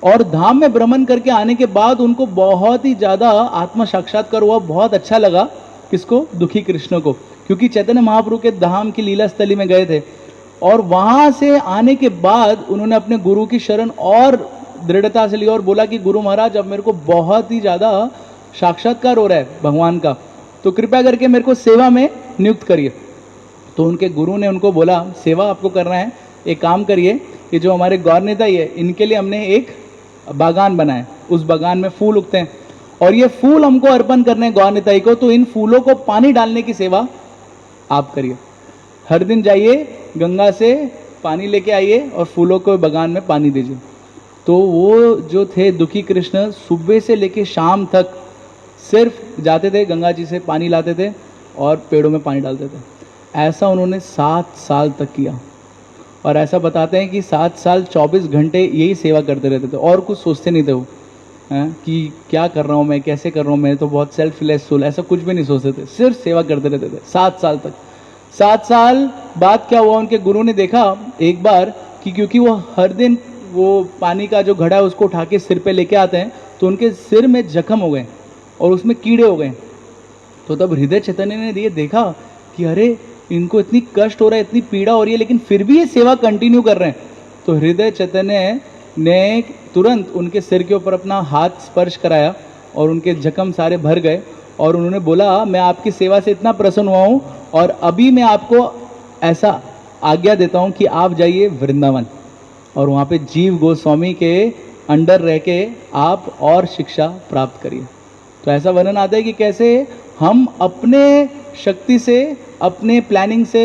और धाम में भ्रमण करके आने के बाद उनको बहुत ही ज़्यादा आत्म साक्षात्कार हुआ, बहुत अच्छा लगा। किसको? दुखी कृष्ण को, क्योंकि चैतन्य महाप्रभु के धाम की लीला स्थली में गए थे, और वहाँ से आने के बाद उन्होंने अपने गुरु की शरण और दृढ़ता से ली और बोला कि गुरु महाराज अब मेरे को बहुत ही ज़्यादा साक्षात्कार हो रहा है भगवान का, तो कृपया करके मेरे को सेवा में नियुक्त करिए। तो उनके गुरु ने उनको बोला सेवा आपको करना है, एक काम करिए, ये जो हमारे गौरनिताई है इनके लिए हमने एक बागान बनाया, उस बागान में फूल उगते हैं और ये फूल हमको अर्पण करने हैं गौरनिताई को, तो इन फूलों को पानी डालने की सेवा आप करिए। हर दिन जाइए गंगा से पानी लेके आइए और फूलों को बागान में पानी दीजिए। तो वो जो थे दुखी कृष्ण सुबह से लेके शाम तक सिर्फ जाते थे, गंगा जी से पानी लाते थे और पेड़ों में पानी डालते थे। ऐसा उन्होंने 7 साल तक किया, और ऐसा बताते हैं कि 7 साल 24 घंटे यही सेवा करते रहते थे और कुछ सोचते नहीं थे वो कि क्या कर रहा हूँ मैं, कैसे कर रहा हूँ मैं, तो बहुत सेल्फलेस सोल, ऐसा कुछ भी नहीं सोचते थे, सिर्फ सेवा करते रहते थे 7 साल तक। 7 साल बाद क्या हुआ, उनके गुरु ने देखा एक बार कि क्योंकि वो हर दिन वो पानी का जो घड़ा है उसको उठा के सिर पे लेके आते हैं, तो उनके सिर में जख्म हो गए और उसमें कीड़े हो गए। तो तब हृदय चैतन्य ने ये देखा कि अरे इनको इतनी कष्ट हो रहा है, इतनी पीड़ा हो रही है, लेकिन फिर भी ये सेवा कंटिन्यू कर रहे हैं। तो हृदय चैतन्य ने तुरंत उनके सिर के ऊपर अपना हाथ स्पर्श कराया और उनके जख्म सारे भर गए, और उन्होंने बोला मैं आपकी सेवा से इतना प्रसन्न हुआ हूँ और अभी मैं आपको ऐसा आज्ञा देता हूँ कि आप जाइए वृंदावन और वहाँ पे जीव गोस्वामी के अंडर रह के आप और शिक्षा प्राप्त करिए। तो ऐसा वर्णन आता है कि कैसे हम अपने शक्ति से, अपने प्लानिंग से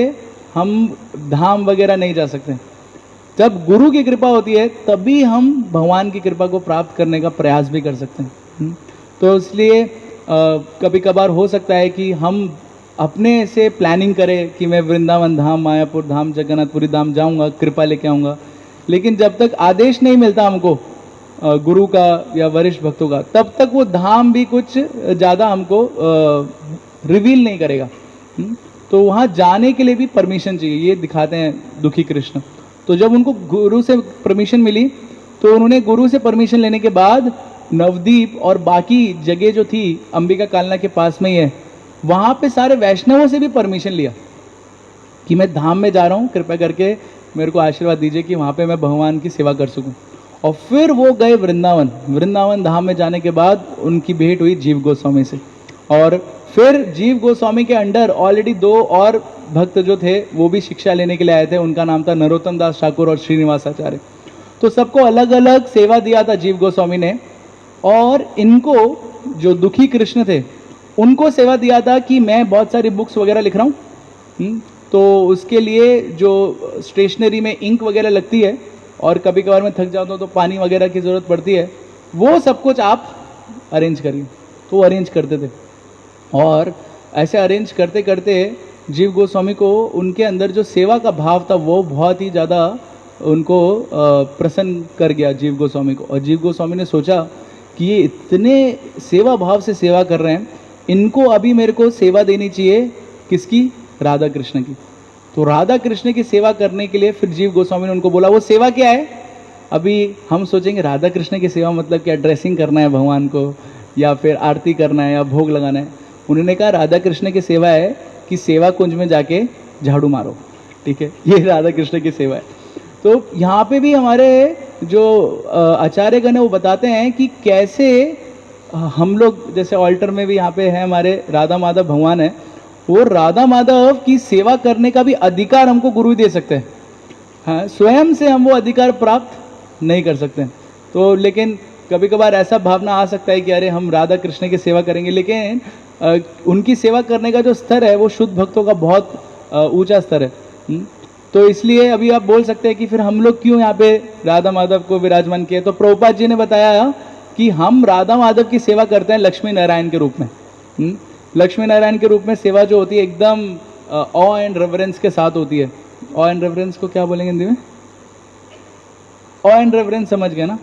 हम धाम वगैरह नहीं जा सकते, जब गुरु की कृपा होती है तभी हम भगवान की कृपा को प्राप्त करने का प्रयास भी कर सकते हैं। तो इसलिए कभी कभार हो सकता है कि हम अपने से प्लानिंग करें कि मैं वृंदावन धाम, मायापुर धाम, जगन्नाथपुरी धाम जाऊंगा, कृपा लेके आऊँगा, लेकिन जब तक आदेश नहीं मिलता हमको गुरु का या वरिष्ठ भक्तों का, तब तक वो धाम भी कुछ ज़्यादा हमको रिवील नहीं करेगा। तो वहाँ जाने के लिए भी परमिशन चाहिए, ये दिखाते हैं दुखी कृष्ण। तो जब उनको गुरु से परमिशन मिली, तो उन्होंने गुरु से परमिशन लेने के बाद नवदीप और बाकी जगह जो थी अंबिका कालना के पास में ही है, वहाँ पे सारे वैष्णवों से भी परमिशन लिया कि मैं धाम में जा रहा हूँ, कृपया करके मेरे को आशीर्वाद दीजिए कि वहाँ पे मैं भगवान की सेवा कर सकूँ। और फिर वो गए वृंदावन। वृंदावन धाम में जाने के बाद उनकी भेंट हुई जीव गोस्वामी से, और फिर जीव गोस्वामी के अंडर ऑलरेडी 2 और भक्त जो थे वो भी शिक्षा लेने के लिए आए थे। उनका नाम था नरोत्तम दास ठाकुर और श्रीनिवासाचार्य। तो सबको अलग अलग सेवा दिया था जीव गोस्वामी ने, और इनको जो दुखी कृष्ण थे उनको सेवा दिया था कि मैं बहुत सारी बुक्स वगैरह लिख रहा हूँ, तो उसके लिए जो स्टेशनरी में इंक वगैरह लगती है और कभी कभार मैं थक जाता हूँ तो पानी वगैरह की ज़रूरत पड़ती है, वो सब कुछ आप अरेंज करिए। तो वो अरेंज करते थे, और ऐसे अरेंज करते करते जीव गोस्वामी को उनके अंदर जो सेवा का भाव था वो बहुत ही ज़्यादा उनको प्रसन्न कर गया जीव गोस्वामी को। और जीव गोस्वामी ने सोचा कि ये इतने सेवा भाव से सेवा कर रहे हैं, इनको अभी मेरे को सेवा देनी चाहिए, किसकी? राधा कृष्ण की। तो राधा कृष्ण की सेवा करने के लिए फिर जीव गोस्वामी ने उनको बोला वो सेवा क्या है। अभी हम सोचेंगे राधा कृष्ण की सेवा मतलब क्या, ड्रेसिंग करना है भगवान को, या फिर आरती करना है, या भोग लगाना है। उन्होंने कहा राधा कृष्ण की सेवा है कि सेवा कुंज में जाके झाड़ू मारो, ठीक है, ये राधा कृष्ण की सेवा है। तो यहाँ पे भी हमारे जो आचार्यगण है वो बताते हैं कि कैसे हम लोग, जैसे ऑल्टर में भी यहाँ पे है हमारे राधा माधव भगवान है, वो राधा माधव की सेवा करने का भी अधिकार हमको गुरु ही दे सकते हैं। हाँ, स्वयं से हम वो अधिकार प्राप्त नहीं कर सकते। तो लेकिन कभी कभार ऐसा भावना आ सकता है कि अरे हम राधा कृष्ण की सेवा करेंगे, लेकिन उनकी सेवा करने का जो स्तर है वो शुद्ध भक्तों का बहुत ऊंचा स्तर है। तो इसलिए अभी आप बोल सकते हैं कि फिर हम लोग क्यों यहाँ पे राधा माधव को विराजमान किए। तो प्रभुपाद जी ने बताया कि हम राधा माधव की सेवा करते हैं लक्ष्मी नारायण के रूप में। लक्ष्मी नारायण के रूप में सेवा जो होती है एकदम ऑ एंड रेवरेंस के साथ होती है। ऑ एंड रेवरेंस को क्या बोलेंगे हिंदी में? ऑ एंड रेवरेंस समझ गए ना?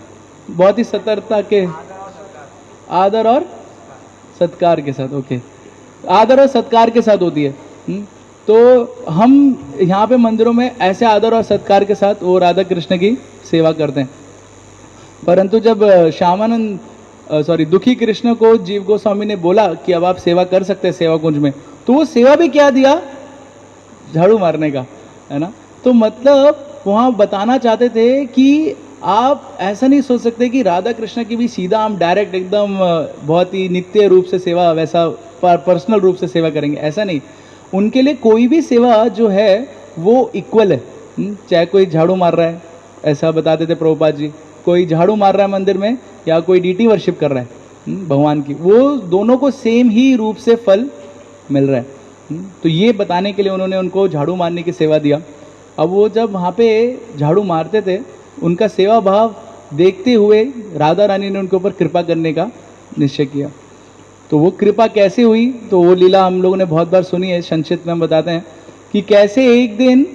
बहुत ही सतर्कता के, आदर और सत्कार के साथ। ओके, आदर और सत्कार के साथ होती है। तो हम यहाँ पे मंदिरों में ऐसे आदर और सत्कार के साथ वो राधा कृष्ण की सेवा करते हैं। परंतु जब दुखी कृष्ण को जीव गोस्वामी ने बोला कि अब आप सेवा कर सकते हैं सेवा कुंज में, तो वो सेवा भी क्या दिया? झाड़ू मारने का, है ना। तो मतलब वहाँ बताना चाहते थे कि आप ऐसा नहीं सोच सकते कि राधा कृष्ण की भी सीधा हम डायरेक्ट एकदम बहुत ही नित्य रूप से सेवा, वैसा पर्सनल रूप से सेवा करेंगे, ऐसा नहीं। उनके लिए कोई भी सेवा जो है वो इक्वल है। चाहे कोई झाड़ू मार रहा है, ऐसा बताते थे प्रभुपाद जी, कोई झाड़ू मार रहा है मंदिर में या कोई डीटी वर्शिप कर रहा है भगवान की, वो दोनों को सेम ही रूप से फल मिल रहा है। तो ये बताने के लिए उन्होंने उनको झाड़ू मारने की सेवा दिया। अब वो जब वहाँ पे झाड़ू मारते थे, उनका सेवा भाव देखते हुए राधा रानी ने उनके ऊपर कृपा करने का निश्चय किया। तो वो कृपा कैसे हुई, तो वो लीला हम लोगों ने बहुत बार सुनी है, संक्षिप्त में हम बताते हैं कि कैसे एक दिन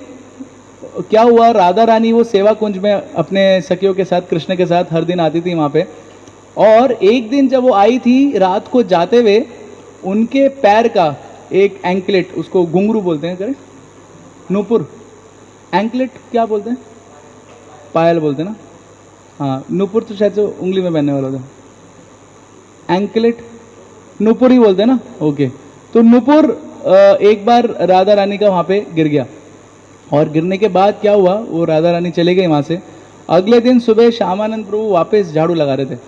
क्या हुआ। राधा रानी वो सेवा कुंज में अपने सखियों के साथ, कृष्ण के साथ हर दिन आती थी वहाँ पे। और एक दिन जब वो आई थी रात को जाते हुए, उनके पैर का एक एंकलेट, उसको घुंघरू बोलते हैं, करें नूपुर, एंकलेट क्या बोलते हैं? पायल बोलते हैं ना। हाँ, नूपुर तो शायद से उंगली में पहनने वाला था, एंकलेट नूपुर ही बोलते हैं ना। ओके, तो नूपुर एक बार राधा रानी का वहाँ पे गिर गया, और गिरने के बाद क्या हुआ, वो राधा रानी चले गई वहाँ से। अगले दिन सुबह श्यामानंद प्रभु वापस झाड़ू लगा रहे थे।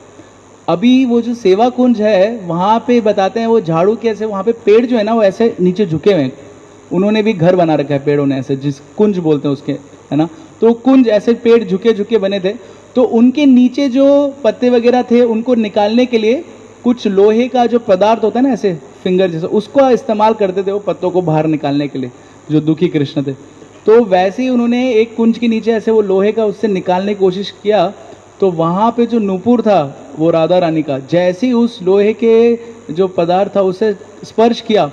अभी वो जो सेवा कुंज है वहाँ पे बताते हैं वो झाड़ू कैसे, वहाँ पे पेड़ जो है ना वो ऐसे नीचे झुके हुए हैं। उन्होंने भी घर बना रखा है पेड़ों ने, ऐसे जिस कुंज बोलते हैं उसके, है ना। तो कुंज ऐसे पेड़ झुके झुके बने थे, तो उनके नीचे जो पत्ते वगैरह थे उनको निकालने के लिए कुछ लोहे का जो पदार्थ होता है ना, ऐसे फिंगर जैसा, उसको इस्तेमाल करते थे वो पत्तों को बाहर निकालने के लिए, जो दुखी कृष्ण थे। तो वैसे ही उन्होंने एक कुंज के नीचे ऐसे वो लोहे का उससे निकालने की कोशिश किया। तो वहाँ पे जो नूपुर था वो राधा रानी का, जैसे ही उस लोहे के जो पदार्थ था उसे स्पर्श किया,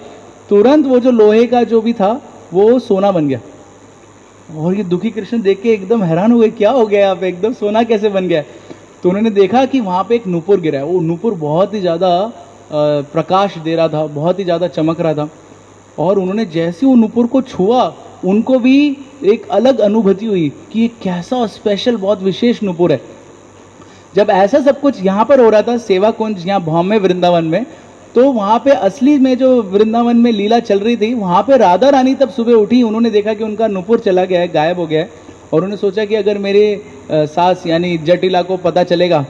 तुरंत वो जो लोहे का जो भी था वो सोना बन गया। और ये दुखी कृष्ण देख के एकदम हैरान हो गए, क्या हो गया यहाँ पे, एकदम सोना कैसे बन गया। तो उन्होंने देखा कि वहाँ पे एक नूपुर गिरा है। वो नूपुर बहुत ही ज़्यादा प्रकाश दे रहा था, बहुत ही ज़्यादा चमक रहा था। और उन्होंने जैसे वो नूपुर को छुआ, उनको भी एक अलग अनुभूति हुई कि ये कैसा स्पेशल, बहुत विशेष नूपुर है। जब ऐसा सब कुछ यहाँ पर हो रहा था सेवा कुंज, यहाँ भौम में, वृंदावन में, तो वहाँ पे असली में जो वृंदावन में लीला चल रही थी, वहाँ पे राधा रानी तब सुबह उठी, उन्होंने देखा कि उनका नूपुर चला गया है, गायब हो गया है। और उन्होंने सोचा कि अगर मेरे सास यानी जटिला को पता चलेगा,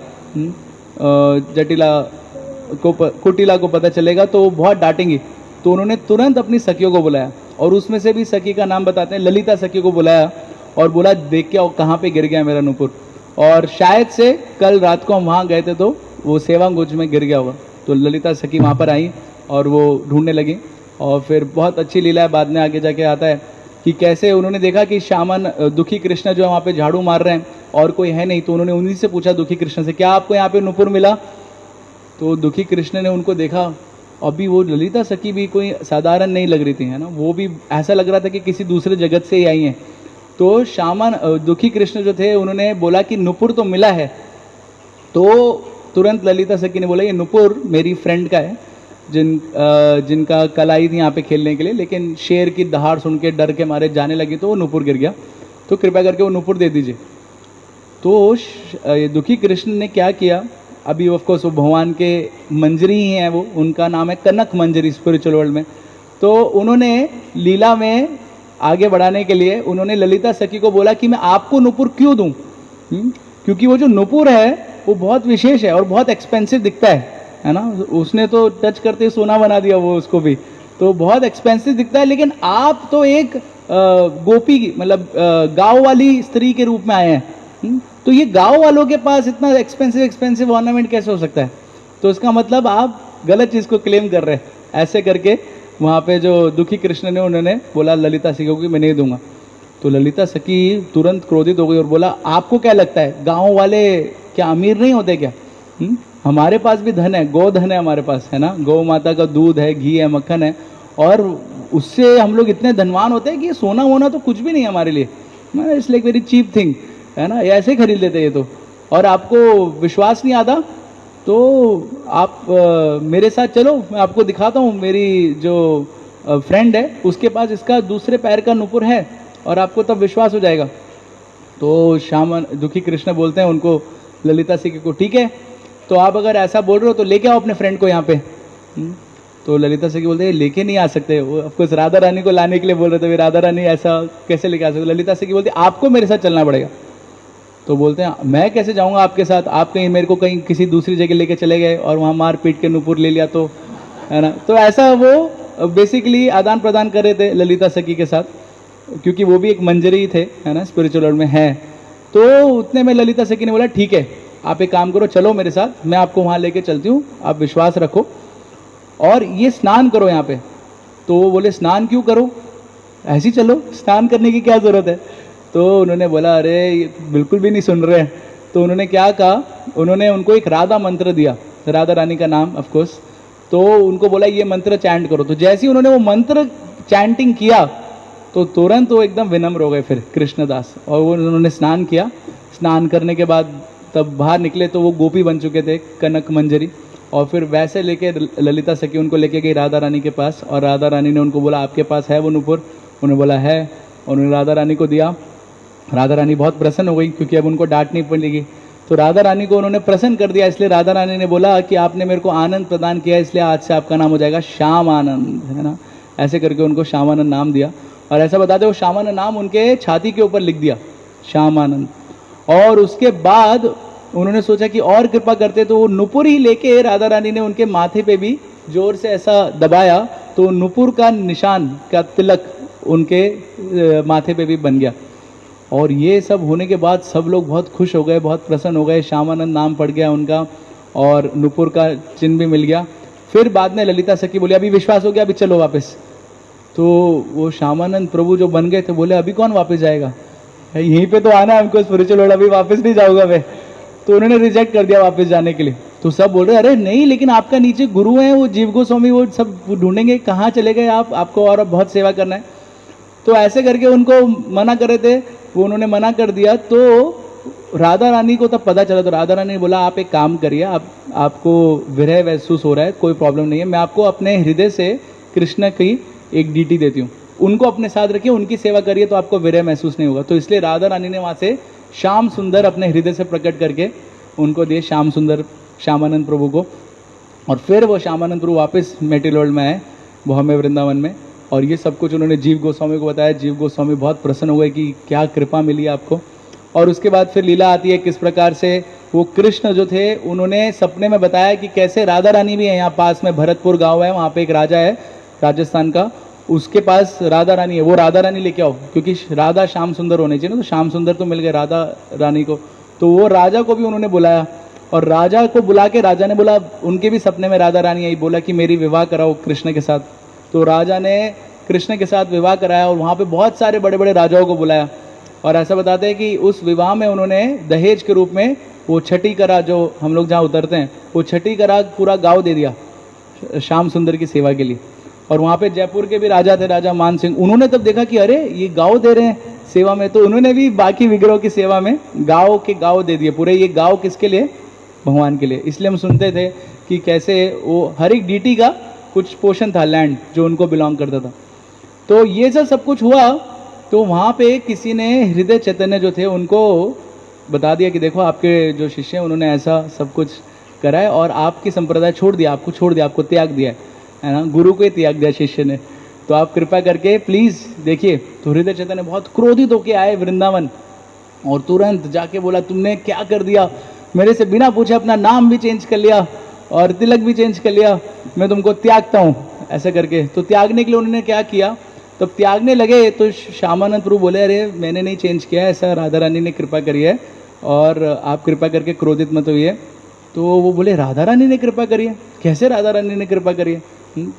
कुटिला को पता चलेगा तो वो बहुत डांटेंगी। तो उन्होंने तुरंत अपनी सखियों को बुलाया, और उसमें से भी सखी का नाम बताते हैं, ललिता सखी को बुलाया और बोला देख के आओ कहाँ पे गिर गया मेरा नूपुर। और शायद से कल रात को हम वहाँ गए थे तो वो सेवा कुंज में गिर गया होगा। तो ललिता सखी वहाँ पर आई और वो ढूंढने लगी। और फिर बहुत अच्छी लीला है, बाद में आगे जाके आता है कि कैसे उन्होंने देखा कि श्यामन दुखी कृष्ण जो है वहाँ पे झाड़ू मार रहे हैं और कोई है नहीं। तो उन्होंने उन्हीं से पूछा दुखी कृष्ण से, क्या आपको यहाँ पे नूपुर मिला? तो दुखी कृष्ण ने उनको देखा, अभी वो ललिता सखी भी कोई साधारण नहीं लग रही थी, है ना, वो भी ऐसा लग रहा था कि किसी दूसरे जगत से ही आई हैं। तो श्यामन दुखी कृष्ण जो थे उन्होंने बोला कि नूपुर तो मिला है। तो तुरंत ललिता सखी ने बोला ये नूपुर मेरी फ्रेंड का है, जिनका कल आई थी यहाँ पे खेलने के लिए, लेकिन शेर की दहाड़ सुन के डर के मारे जाने लगी तो वो नूपुर गिर गया, तो कृपया करके वो नूपुर दे दीजिए। तो दुखी कृष्ण ने क्या किया, अभी ऑफ कोर्स वो भगवान के मंजरी ही हैं, वो उनका नाम है कनक मंजरी स्पिरिचुअल वर्ल्ड में। तो उन्होंने लीला में आगे बढ़ाने के लिए उन्होंने ललिता सखी को बोला कि मैं आपको नूपुर क्यों दूं, क्योंकि वो जो नुपुर है वो बहुत विशेष है और बहुत एक्सपेंसिव दिखता है ना। उसने तो टच करते ही सोना बना दिया वो उसको भी, तो बहुत एक्सपेंसिव दिखता है। लेकिन आप तो एक गोपी मतलब गांव वाली स्त्री के रूप में आए हैं, तो ये गांव वालों के पास इतना एक्सपेंसिव ऑर्नामेंट कैसे हो सकता है? तो इसका मतलब आप गलत चीज को क्लेम कर रहे हैं। ऐसे करके वहां पे जो दुखी कृष्ण ने उन्होंने बोला ललिता सखी को कि मैं नहीं दूंगा। तो ललिता सखी तुरंत क्रोधित हो गई और बोला आपको क्या लगता है गांव वाले क्या अमीर नहीं होते क्या? हमारे पास भी धन है, गौ धन है हमारे पास, है ना। गौ माता का दूध है, घी है, मक्खन है, और उससे हम लोग इतने धनवान होते हैं कि सोना वोना तो कुछ भी नहीं है हमारे लिए, it's like very cheap thing, है ना। ये ऐसे खरीद लेते ये तो। और आपको विश्वास नहीं आता तो आप मेरे साथ चलो, मैं आपको दिखाता हूँ। मेरी जो फ्रेंड है उसके पास इसका दूसरे पैर का नुपुर है और आपको तब विश्वास हो जाएगा। तो श्याम दुखी कृष्ण बोलते हैं उनको ललिता सिंह को, ठीक है तो आप अगर ऐसा बोल रहे हो तो लेके आओ अपने फ्रेंड को यहाँ पे। तो ललिता सिंह बोलते हैं लेके नहीं आ सकते, वो ऑफकोर्स राधा रानी को लाने के लिए बोल रहे थे, राधा रानी ऐसा कैसे लेके आ सकते? ललिता सिंह बोलती आपको मेरे साथ चलना पड़ेगा। तो बोलते हैं मैं कैसे जाऊंगा आपके साथ, आप कहीं मेरे को कहीं किसी दूसरी जगह लेके चले गए और वहाँ मार पीट के नुपुर ले लिया तो, है ना। तो ऐसा वो बेसिकली आदान प्रदान कर रहे थे ललिता सखी के साथ, क्योंकि वो भी एक मंजरी थे, है ना, स्पिरिचुअल वर्ल्ड में है। तो उतने में ललिता सखी ने बोला ठीक है आप एक काम करो, चलो मेरे साथ, मैं आपको वहाँ लेके चलती हूँ, आप विश्वास रखो और ये स्नान करो यहाँ पे। तो वो बोले स्नान क्यों करो, ऐसे ही चलो, स्नान करने की क्या जरूरत है? तो उन्होंने बोला अरे ये बिल्कुल भी नहीं सुन रहे हैं। तो उन्होंने क्या कहा, उन्होंने उनको एक राधा मंत्र दिया, राधा रानी का नाम ऑफ कोर्स। तो उनको बोला ये मंत्र चैंट करो। तो जैसे ही उन्होंने वो मंत्र चैंटिंग किया तो तुरंत वो एकदम विनम्र हो गए फिर कृष्णदास, और वो उन्होंने स्नान किया। स्नान करने के बाद तब बाहर निकले तो वो गोपी बन चुके थे, कनक मंजरी। और फिर वैसे लेके ललिता सखी उनको लेके गई राधा रानी के पास, और राधा रानी ने उनको बोला आपके पास है वो नुपुर? उन्होंने बोला है, और उन्होंने राधा रानी को दिया। राधा रानी बहुत प्रसन्न हो गई क्योंकि अब उनको डांट नहीं पड़ेगी। तो राधा रानी को उन्होंने प्रसन्न कर दिया, इसलिए राधा रानी ने बोला कि आपने मेरे को आनंद प्रदान किया, इसलिए आज से आपका नाम हो जाएगा श्याम आनंद, है ना। ऐसे करके उनको श्याम आनंद नाम दिया। और ऐसा बताते वो श्याम आनंद नाम उनके छाती के ऊपर लिख दिया, श्याम आनंद। और उसके बाद उन्होंने सोचा कि और कृपा करते, तो वो नुपुर ही लेके राधा रानी ने उनके माथे पे भी जोर से ऐसा दबाया, तो नुपुर का निशान का तिलक उनके माथे पे भी बन गया। और ये सब होने के बाद सब लोग बहुत खुश हो गए, बहुत प्रसन्न हो गए, श्यामानंद नाम पड़ गया उनका और नुपुर का चिन्ह भी मिल गया। फिर बाद में ललिता सखी बोली अभी विश्वास हो गया, अभी चलो वापस। तो वो श्यामानंद प्रभु जो बन गए थे बोले अभी कौन वापस जाएगा, यहीं पे तो आना है हमको स्पिरिचुअल वर्ल्ड, अभी वापस नहीं जाऊंगा मैं। तो उन्होंने रिजेक्ट कर दिया वापस जाने के लिए। तो सब बोल रहे अरे नहीं, लेकिन आपका नीचे गुरु है वो जीव गोस्वामी, वो सब ढूंढेंगे, कहाँ चले गए आप, आपको और बहुत सेवा करना है। तो ऐसे करके उनको मना कर रहे थे, वो उन्होंने मना कर दिया। तो राधा रानी को तब पता चला, तो राधा रानी ने बोला आप एक काम करिए, आपको विरह महसूस हो रहा है, कोई प्रॉब्लम नहीं है, मैं आपको अपने हृदय से कृष्ण की एक डीटी देती हूँ, उनको अपने साथ रखिए, उनकी सेवा करिए तो आपको विरह महसूस नहीं होगा। तो इसलिए राधा रानी ने वहाँ से श्याम सुंदर अपने हृदय से प्रकट करके उनको दिए, श्याम सुंदर श्यामानंद प्रभु को। और फिर वो श्यामानंद प्रभु वापस मेटेरियल वर्ल्ड में आए, भौमे वृंदावन में। और ये सब कुछ उन्होंने जीव गोस्वामी को बताया। जीव गोस्वामी बहुत प्रसन्न हो गए कि क्या कृपा मिली आपको। और उसके बाद फिर लीला आती है किस प्रकार से वो कृष्ण जो थे उन्होंने सपने में बताया कि कैसे राधा रानी भी है, यहाँ पास में भरतपुर गांव है, वहाँ पे एक राजा है राजस्थान का, उसके पास राधा रानी है, वो राधा रानी लेके आओ, क्योंकि राधा श्याम सुंदर होने चाहिए ना। तो श्याम सुंदर तो मिल गए राधा रानी को। तो वो राजा को भी उन्होंने बुलाया, और राजा को बुला के राजा ने बोला, उनके भी सपने में राधा रानी आई, बोला कि मेरी विवाह कराओ कृष्ण के साथ। तो राजा ने कृष्ण के साथ विवाह कराया, और वहाँ पे बहुत सारे बड़े बड़े राजाओं को बुलाया। और ऐसा बताते हैं कि उस विवाह में उन्होंने दहेज के रूप में वो छठी करा, जो हम लोग जहाँ उतरते हैं, वो छठी करा पूरा गाँव दे दिया श्याम सुंदर की सेवा के लिए। और वहाँ पे जयपुर के भी राजा थे, राजा मान सिंह, उन्होंने तब देखा कि अरे ये गाँव दे रहे हैं सेवा में, तो उन्होंने भी बाकी विग्रह की सेवा में गाँव के गाँव दे दिए पूरे। ये गाँव किसके लिए? भगवान के लिए। इसलिए हम सुनते थे कि कैसे वो हर एक डीटी का कुछ पोर्शन था, लैंड जो उनको बिलोंग करता था। तो ये सब कुछ हुआ, तो वहाँ पे किसी ने हृदय चैतन्य जो थे उनको बता दिया कि देखो आपके जो शिष्य हैं उन्होंने ऐसा सब कुछ करा है, और आपकी संप्रदाय छोड़ दिया, आपको छोड़ दिया, आपको त्याग दिया है ना, गुरु को ही त्याग दिया शिष्य ने। तो आप कृपा करके प्लीज़ देखिए। तो हृदय चैतन्य बहुत क्रोधित होकर आए वृंदावन, और तुरंत जाके बोला तुमने क्या कर दिया, मेरे से बिना पूछे अपना नाम भी चेंज कर लिया और तिलक भी चेंज कर लिया, मैं तुमको त्यागता हूँ ऐसा करके। तो त्यागने के लिए उन्होंने क्या किया, तो त्यागने लगे तो श्यामानंद प्रभु बोले अरे मैंने नहीं चेंज किया, ऐसा राधा रानी ने कृपा करी है और आप कृपा करके क्रोधित मत होइए। तो वो बोले राधा रानी ने कृपा करी है, कैसे राधा रानी ने कृपा करी है?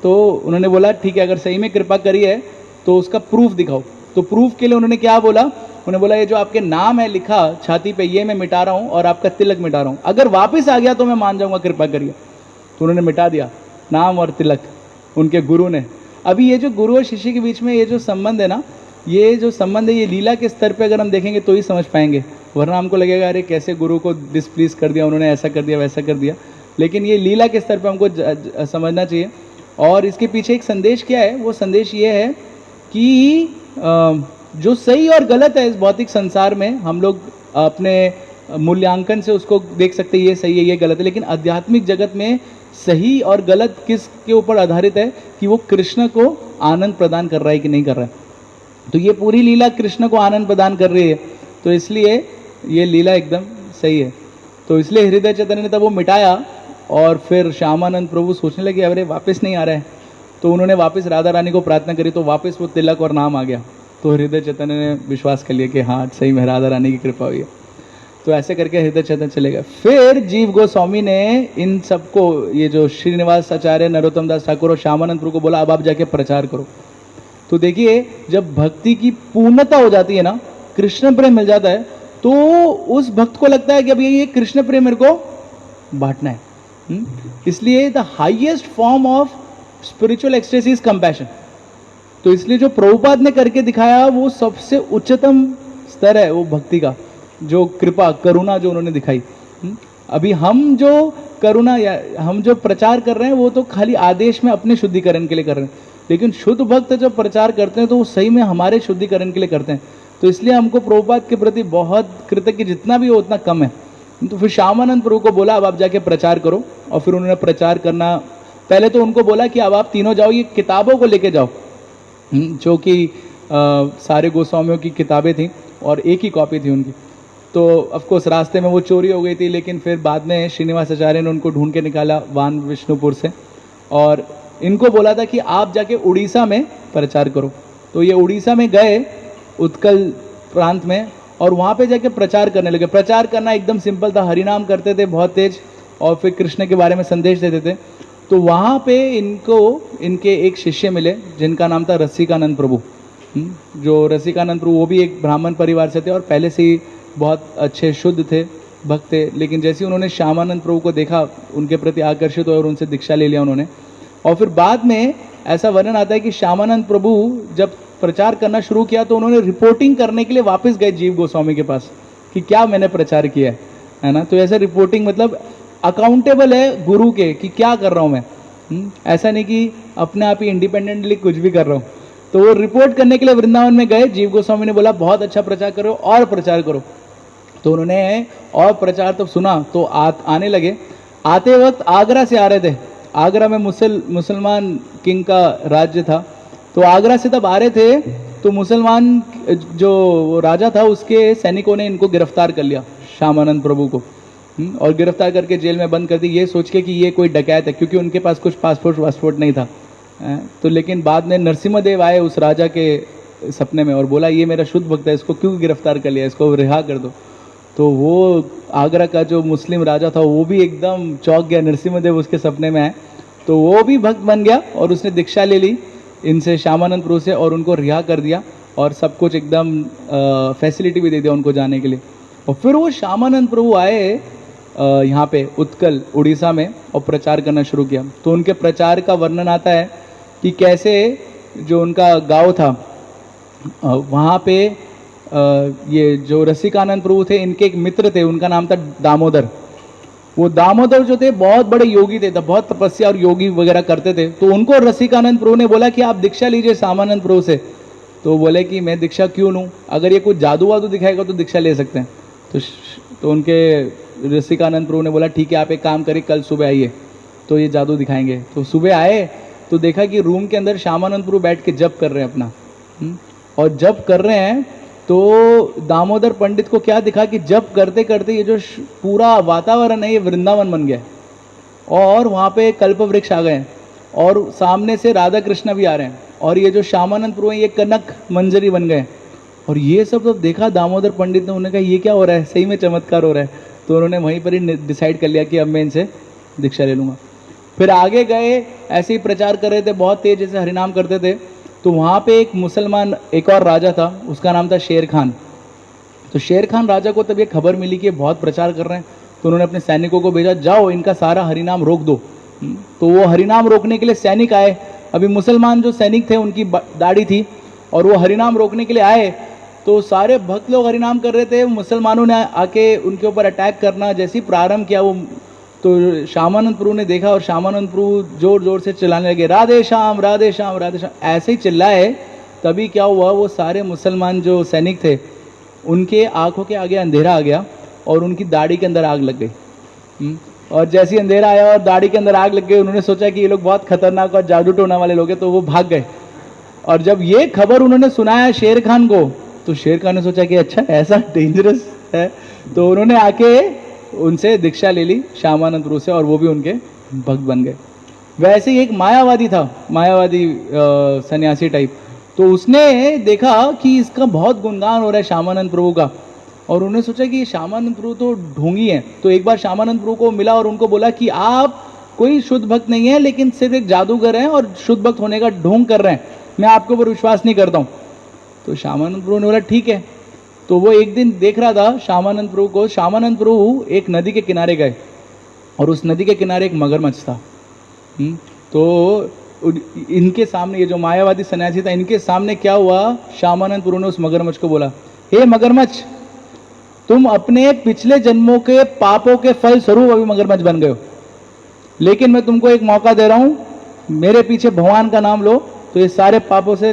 तो उन्होंने बोला ठीक है, अगर सही में कृपा करी है तो उसका प्रूफ दिखाओ। तो प्रूफ के लिए उन्होंने क्या बोला, उन्होंने बोला ये जो आपके नाम है लिखा छाती पे ये मैं मिटा रहा हूँ और आपका तिलक मिटा रहा हूँ, अगर वापस आ गया तो मैं मान जाऊंगा कृपा करिए। तो उन्होंने मिटा दिया नाम और तिलक उनके गुरु ने। अभी ये जो गुरु और शिष्य के बीच में ये जो संबंध है ना, ये जो संबंध है ये लीला के स्तर पे अगर हम देखेंगे तो ही समझ पाएंगे, वरना हमको लगेगा अरे कैसे गुरु को डिसप्लीज कर दिया उन्होंने, ऐसा कर दिया वैसा कर दिया। लेकिन ये लीला के स्तर पे हमको समझना चाहिए। और इसके पीछे एक संदेश क्या है, वो संदेश ये है कि जो सही और गलत है इस भौतिक संसार में हम लोग अपने मूल्यांकन से उसको देख सकते हैं, ये सही है ये गलत है, लेकिन आध्यात्मिक जगत में सही और गलत किस के ऊपर आधारित है कि वो कृष्ण को आनंद प्रदान कर रहा है कि नहीं कर रहा है। तो ये पूरी लीला कृष्ण को आनंद प्रदान कर रही है, तो इसलिए ये लीला एकदम सही है। तो इसलिए हृदय चैतन्य ने तब वो मिटाया और फिर श्यामानंद प्रभु सोचने लगे अरे वापस नहीं आ रहा है। तो उन्होंने वापस राधा रानी को प्रार्थना करी, तो वापस वो तिलक और नाम आ गया। तो हृदय चैतन्य ने विश्वास कर लिया कि हाँ सही में राधा रानी की कृपा हुई है। तो ऐसे करके हृदय चैतन्य चले गए। फिर जीव गोस्वामी ने इन सबको, ये जो श्रीनिवास आचार्य, नरोत्तम दास ठाकुर और श्यामानंद प्रभु को बोला अब आप जाके प्रचार करो। तो देखिए जब भक्ति की पूर्णता हो जाती है ना, कृष्ण प्रेम मिल जाता है, तो उस भक्त को लगता है कि अब ये कृष्ण प्रेम मेरे को बांटना है। इसलिए the highest form of spiritual ecstasy is compassion. तो इसलिए जो प्रभुपाद ने करके दिखाया वो सबसे उच्चतम स्तर है वो भक्ति का, जो कृपा करुणा जो उन्होंने दिखाई। अभी हम जो करुणा या हम जो प्रचार कर रहे हैं वो तो खाली आदेश में अपने शुद्धिकरण के लिए कर रहे हैं, लेकिन शुद्ध भक्त जब प्रचार करते हैं तो वो सही में हमारे शुद्धिकरण के लिए करते हैं। तो इसलिए हमको प्रभुपाद के प्रति बहुत कृतज्ञ जितना भी हो उतना कम है। तो फिर श्यामानंद प्रभु को बोला अब आप जाके प्रचार करो, और फिर उन्होंने प्रचार करना, पहले तो उनको बोला कि अब आप तीनों जाओ ये किताबों को लेके जाओ, जो कि सारे गोस्वामियों की किताबें थी और एक ही कॉपी थी उनकी। तो ऑफकोर्स रास्ते में वो चोरी हो गई थी, लेकिन फिर बाद में श्रीनिवास आचार्य ने उनको ढूंढ के निकाला वान विष्णुपुर से, और इनको बोला था कि आप जाके उड़ीसा में प्रचार करो। तो ये उड़ीसा में गए उत्कल प्रांत में, और वहाँ पे जाके प्रचार करने लगे। प्रचार करना एकदम सिंपल था, हरिनाम करते थे बहुत तेज, और फिर कृष्ण के बारे में संदेश देते थे। तो वहाँ पे इनको इनके एक शिष्य मिले जिनका नाम था रसिकानंद प्रभु। जो रसिकानंद प्रभु वो भी एक ब्राह्मण परिवार से थे और पहले से ही बहुत अच्छे शुद्ध थे, भक्त थे। लेकिन जैसे उन्होंने श्यामानंद प्रभु को देखा उनके प्रति आकर्षित हुए और उनसे दीक्षा ले लिया उन्होंने। और फिर बाद में ऐसा वर्णन आता है कि श्यामानंद प्रभु जब प्रचार करना शुरू किया तो उन्होंने रिपोर्टिंग करने के लिए वापस गए जीव गोस्वामी के पास कि क्या मैंने प्रचार किया है ना। तो ऐसा रिपोर्टिंग मतलब अकाउंटेबल है गुरु के कि क्या कर रहा हूँ मैं, ऐसा नहीं कि अपने आप ही इंडिपेंडेंटली कुछ भी कर रहा हूँ। तो वो रिपोर्ट करने के लिए वृंदावन में गए। जीव गोस्वामी ने बोला बहुत अच्छा प्रचार करो और प्रचार करो। तो उन्होंने और प्रचार तब सुना तो आने लगे। आते वक्त आगरा से आ रहे थे, आगरा में मुसलमान किंग का राज्य था। तो आगरा से तब आ रहे थे तो मुसलमान जो राजा था उसके सैनिकों ने इनको गिरफ्तार कर लिया श्यामानंद प्रभु को, और गिरफ्तार करके जेल में बंद कर दी, ये सोच के कि ये कोई डकैत है, क्योंकि उनके पास कुछ पासपोर्ट नहीं था। तो लेकिन बाद में नरसिम्हदेव आए उस राजा के सपने में और बोला ये मेरा शुद्ध भक्त है, इसको क्यों गिरफ्तार कर लिया, इसको रिहा कर दो। तो वो आगरा का जो मुस्लिम राजा था वो भी एकदम चौंक गया, नरसिम्हदेव उसके सपने में आए, तो वो भी भक्त बन गया और उसने दीक्षा ले ली इनसे, श्यामानंद प्रभु से, और उनको रिहा कर दिया और सब कुछ एकदम फैसिलिटी भी दे दिया उनको जाने के लिए। और फिर वो श्यामानंद प्रभु आए यहाँ पे उत्कल उड़ीसा में और प्रचार करना शुरू किया। तो उनके प्रचार का वर्णन आता है कि कैसे जो उनका गांव था वहाँ पे ये जो रसिकानंद प्रभु थे इनके एक मित्र थे, उनका नाम था दामोदर। वो दामोदर जो थे बहुत बड़े योगी थे, बहुत तपस्या और योगी वगैरह करते थे। तो उनको रसिकानंद प्रभु ने बोला कि आप दीक्षा लीजिए श्यामानंद प्रभु से। तो बोले कि मैं दीक्षा क्यों लूँ, अगर ये कुछ जादू वादू दिखाएगा तो दीक्षा ले सकते हैं। तो उनके रसिकानंद प्रभु ने बोला ठीक है आप एक काम करिए कल सुबह आइए तो ये जादू दिखाएंगे। तो सुबह आए तो देखा कि रूम के अंदर श्यामानंद प्रभु बैठ के जप कर रहे हैं अपना, और जप कर रहे हैं तो दामोदर पंडित को क्या दिखा कि जब करते करते ये जो पूरा वातावरण है ये वृंदावन बन गया और वहाँ पे कल्प वृक्ष आ गए हैं और सामने से राधा कृष्ण भी आ रहे हैं और ये जो श्यामानंद प्रभु हैं ये कनक मंजरी बन गए और ये सब जब देखा दामोदर पंडित ने, उन्होंने कहा ये क्या हो रहा है, सही में चमत्कार हो रहा है। तो उन्होंने वहीं पर ही डिसाइड कर लिया कि अब मैं इनसे दीक्षा ले लूँगा। फिर आगे गए, ऐसे ही प्रचार कर रहे थे, बहुत तेज जैसे हरिनाम करते थे। तो वहाँ पे एक मुसलमान एक और राजा था, उसका नाम था शेर खान। तो शेर खान राजा को तब ये खबर मिली कि बहुत प्रचार कर रहे हैं, तो उन्होंने अपने सैनिकों को भेजा, जाओ इनका सारा हरिनाम रोक दो। तो वो हरिनाम रोकने के लिए सैनिक आए। अभी मुसलमान जो सैनिक थे उनकी दाढ़ी थी और वो हरिनाम रोकने के लिए आए। तो सारे भक्त लोग हरिनाम कर रहे थे, मुसलमानों ने आके उनके ऊपर अटैक करना जैसे ही प्रारंभ किया वो, तो श्यामानंद प्रभु ने देखा और श्यामानंद प्रभु जोर जोर से चिल्लाने लगे, राधे श्याम राधे श्याम राधे श्याम। ऐसे ही चिल्लाए, तभी क्या हुआ, वो सारे मुसलमान जो सैनिक थे उनके आंखों के आगे अंधेरा आ गया और उनकी दाढ़ी के अंदर आग लग गई। और जैसे ही अंधेरा आया और दाढ़ी के अंदर आग लग गई, उन्होंने सोचा कि ये लोग बहुत खतरनाक और जादू टोना वाले लोग हैं, तो वो भाग गए। और जब ये खबर उन्होंने सुनाया शेर खान को, तो शेर खान ने सोचा कि अच्छा ऐसा डेंजरस है, तो उन्होंने आके उनसे दीक्षा ले ली श्यामानंद प्रभु से और वो भी उनके भक्त बन गए। वैसे ही एक मायावादी था, मायावादी सन्यासी टाइप, तो उसने देखा कि इसका बहुत गुणगान हो रहा है श्यामानंद प्रभु का और उन्होंने सोचा कि श्यामानंद प्रभु तो ढोंगी हैं। तो एक बार श्यामानंद प्रभु को मिला और उनको बोला कि आप कोई शुद्ध भक्त नहीं है, लेकिन सिर्फ एक जादूगर हैं और शुद्ध भक्त होने का ढोंग कर रहे हैं, मैं आपके ऊपर विश्वास नहीं करता हूँ। तो श्यामानंद प्रभु ने बोला ठीक है। तो वो एक दिन देख रहा था श्यामानंद प्रभु को, श्यामानंद प्रभु एक नदी के किनारे गए और उस नदी के किनारे एक मगरमच्छ था। तो इनके सामने, ये जो मायावादी सन्यासी था, इनके सामने क्या हुआ, श्यामानंद प्रभु ने उस मगरमच्छ को बोला, हे मगरमच्छ, तुम अपने पिछले जन्मों के पापों के फल स्वरूप अभी मगरमच्छ बन गए हो, लेकिन मैं तुमको एक मौका दे रहा हूं, मेरे पीछे भगवान का नाम लो तो ये सारे पापों से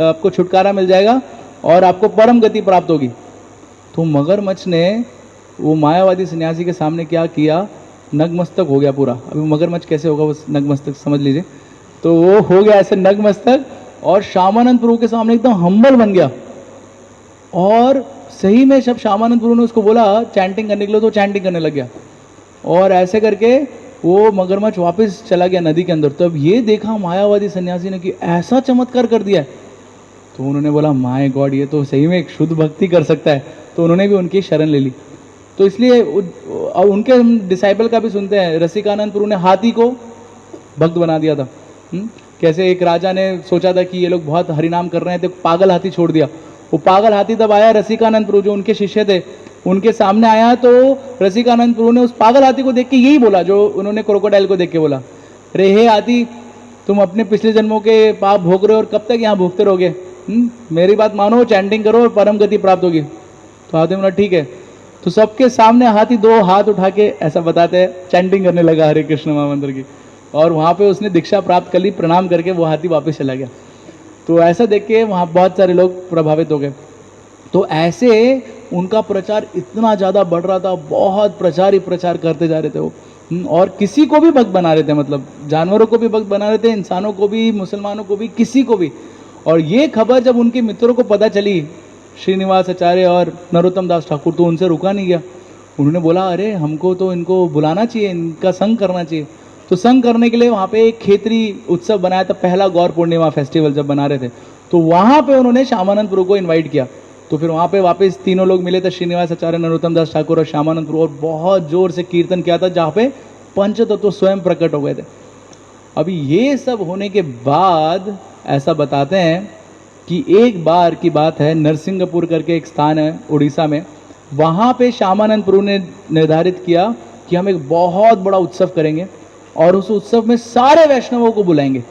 आपको छुटकारा मिल जाएगा और आपको परम गति प्राप्त होगी। तो मगरमच्छ ने वो मायावादी सन्यासी के सामने क्या किया, नगमस्तक हो गया पूरा। अभी मगरमच्छ कैसे होगा, वो नगमस्तक समझ लीजिए। तो वो हो गया ऐसे नगमस्तक और श्यामानंद प्रभु के सामने एकदम हम्बल बन गया। और सही में जब श्यामानंद प्रभु ने उसको बोला चैंटिंग करने के लिए, तो चैंटिंग करने लग गया और ऐसे करके वो मगरमच्छ वापस चला गया नदी के अंदर। तब ये देखा मायावादी सन्यासी ने कि ऐसा चमत्कार कर दिया है। तो उन्होंने बोला माय गॉड, ये तो सही में एक शुद्ध भक्ति कर सकता है। तो उन्होंने भी उनकी शरण ले ली। तो इसलिए अब उनके डिसाइपल का भी सुनते हैं। रसिकानंद प्रभु ने हाथी को भक्त बना दिया था। कैसे एक राजा ने सोचा था कि ये लोग बहुत हरिनाम कर रहे हैं, तो पागल हाथी छोड़ दिया। वो पागल हाथी तब आया, रसिकानंद प्रभु जो उनके शिष्य थे उनके सामने आया, तो रसिकानंद प्रभु ने उस पागल हाथी को देख के यही बोला जो उन्होंने क्रोकोडाइल को देख के बोला, अरे हे हाथी, तुम अपने पिछले जन्मों के पाप भोग रहे हो और कब तक यहाँ भोगते रहोगे, मेरी बात मानो, चैंटिंग करो और परम गति प्राप्त होगी। तो हाथी बोला ठीक है। तो सबके सामने हाथी दो हाथ उठा के ऐसा बताते हैं, चैंटिंग करने लगा हरे कृष्ण महामंत्र की, और वहाँ पे उसने दीक्षा प्राप्त कर ली, प्रणाम करके वो हाथी वापस चला गया। तो ऐसा देख के वहाँ बहुत सारे लोग प्रभावित हो गए। तो ऐसे उनका प्रचार इतना ज़्यादा बढ़ रहा था, बहुत प्रचार ही प्रचार करते जा रहे थे वो, और किसी को भी भक्त बना रहे थे, मतलब जानवरों को भी भक्त बना रहे थे, इंसानों को भी, मुसलमानों को भी, किसी को भी। और ये खबर जब उनके मित्रों को पता चली, श्रीनिवास आचार्य और नरोत्तम दास ठाकुर, तो उनसे रुका नहीं गया। उन्होंने बोला अरे हमको तो इनको बुलाना चाहिए, इनका संग करना चाहिए। तो संग करने के लिए वहाँ पे एक खेतरी उत्सव बनाया था, पहला गौर पूर्णिमा फेस्टिवल जब बना रहे थे, तो वहाँ पे उन्होंने श्यामानंद प्रभु को इन्वाइट किया। तो फिर वहाँ पे वापस तीनों लोग मिले थे, श्रीनिवास आचार्य, नरोत्तम दास ठाकुर और श्यामानंद प्रभु, और बहुत जोर से कीर्तन किया था, जहाँ पे पंचतत्व स्वयं प्रकट हो गए थे। अभी ये सब होने के बाद ऐसा बताते हैं कि एक बार की बात है, नरसिंहपुर करके एक स्थान है उड़ीसा में, वहाँ पे श्यामानंद प्रभु ने निर्धारित किया कि हम एक बहुत बड़ा उत्सव करेंगे और उस उत्सव में सारे वैष्णवों को बुलाएंगे।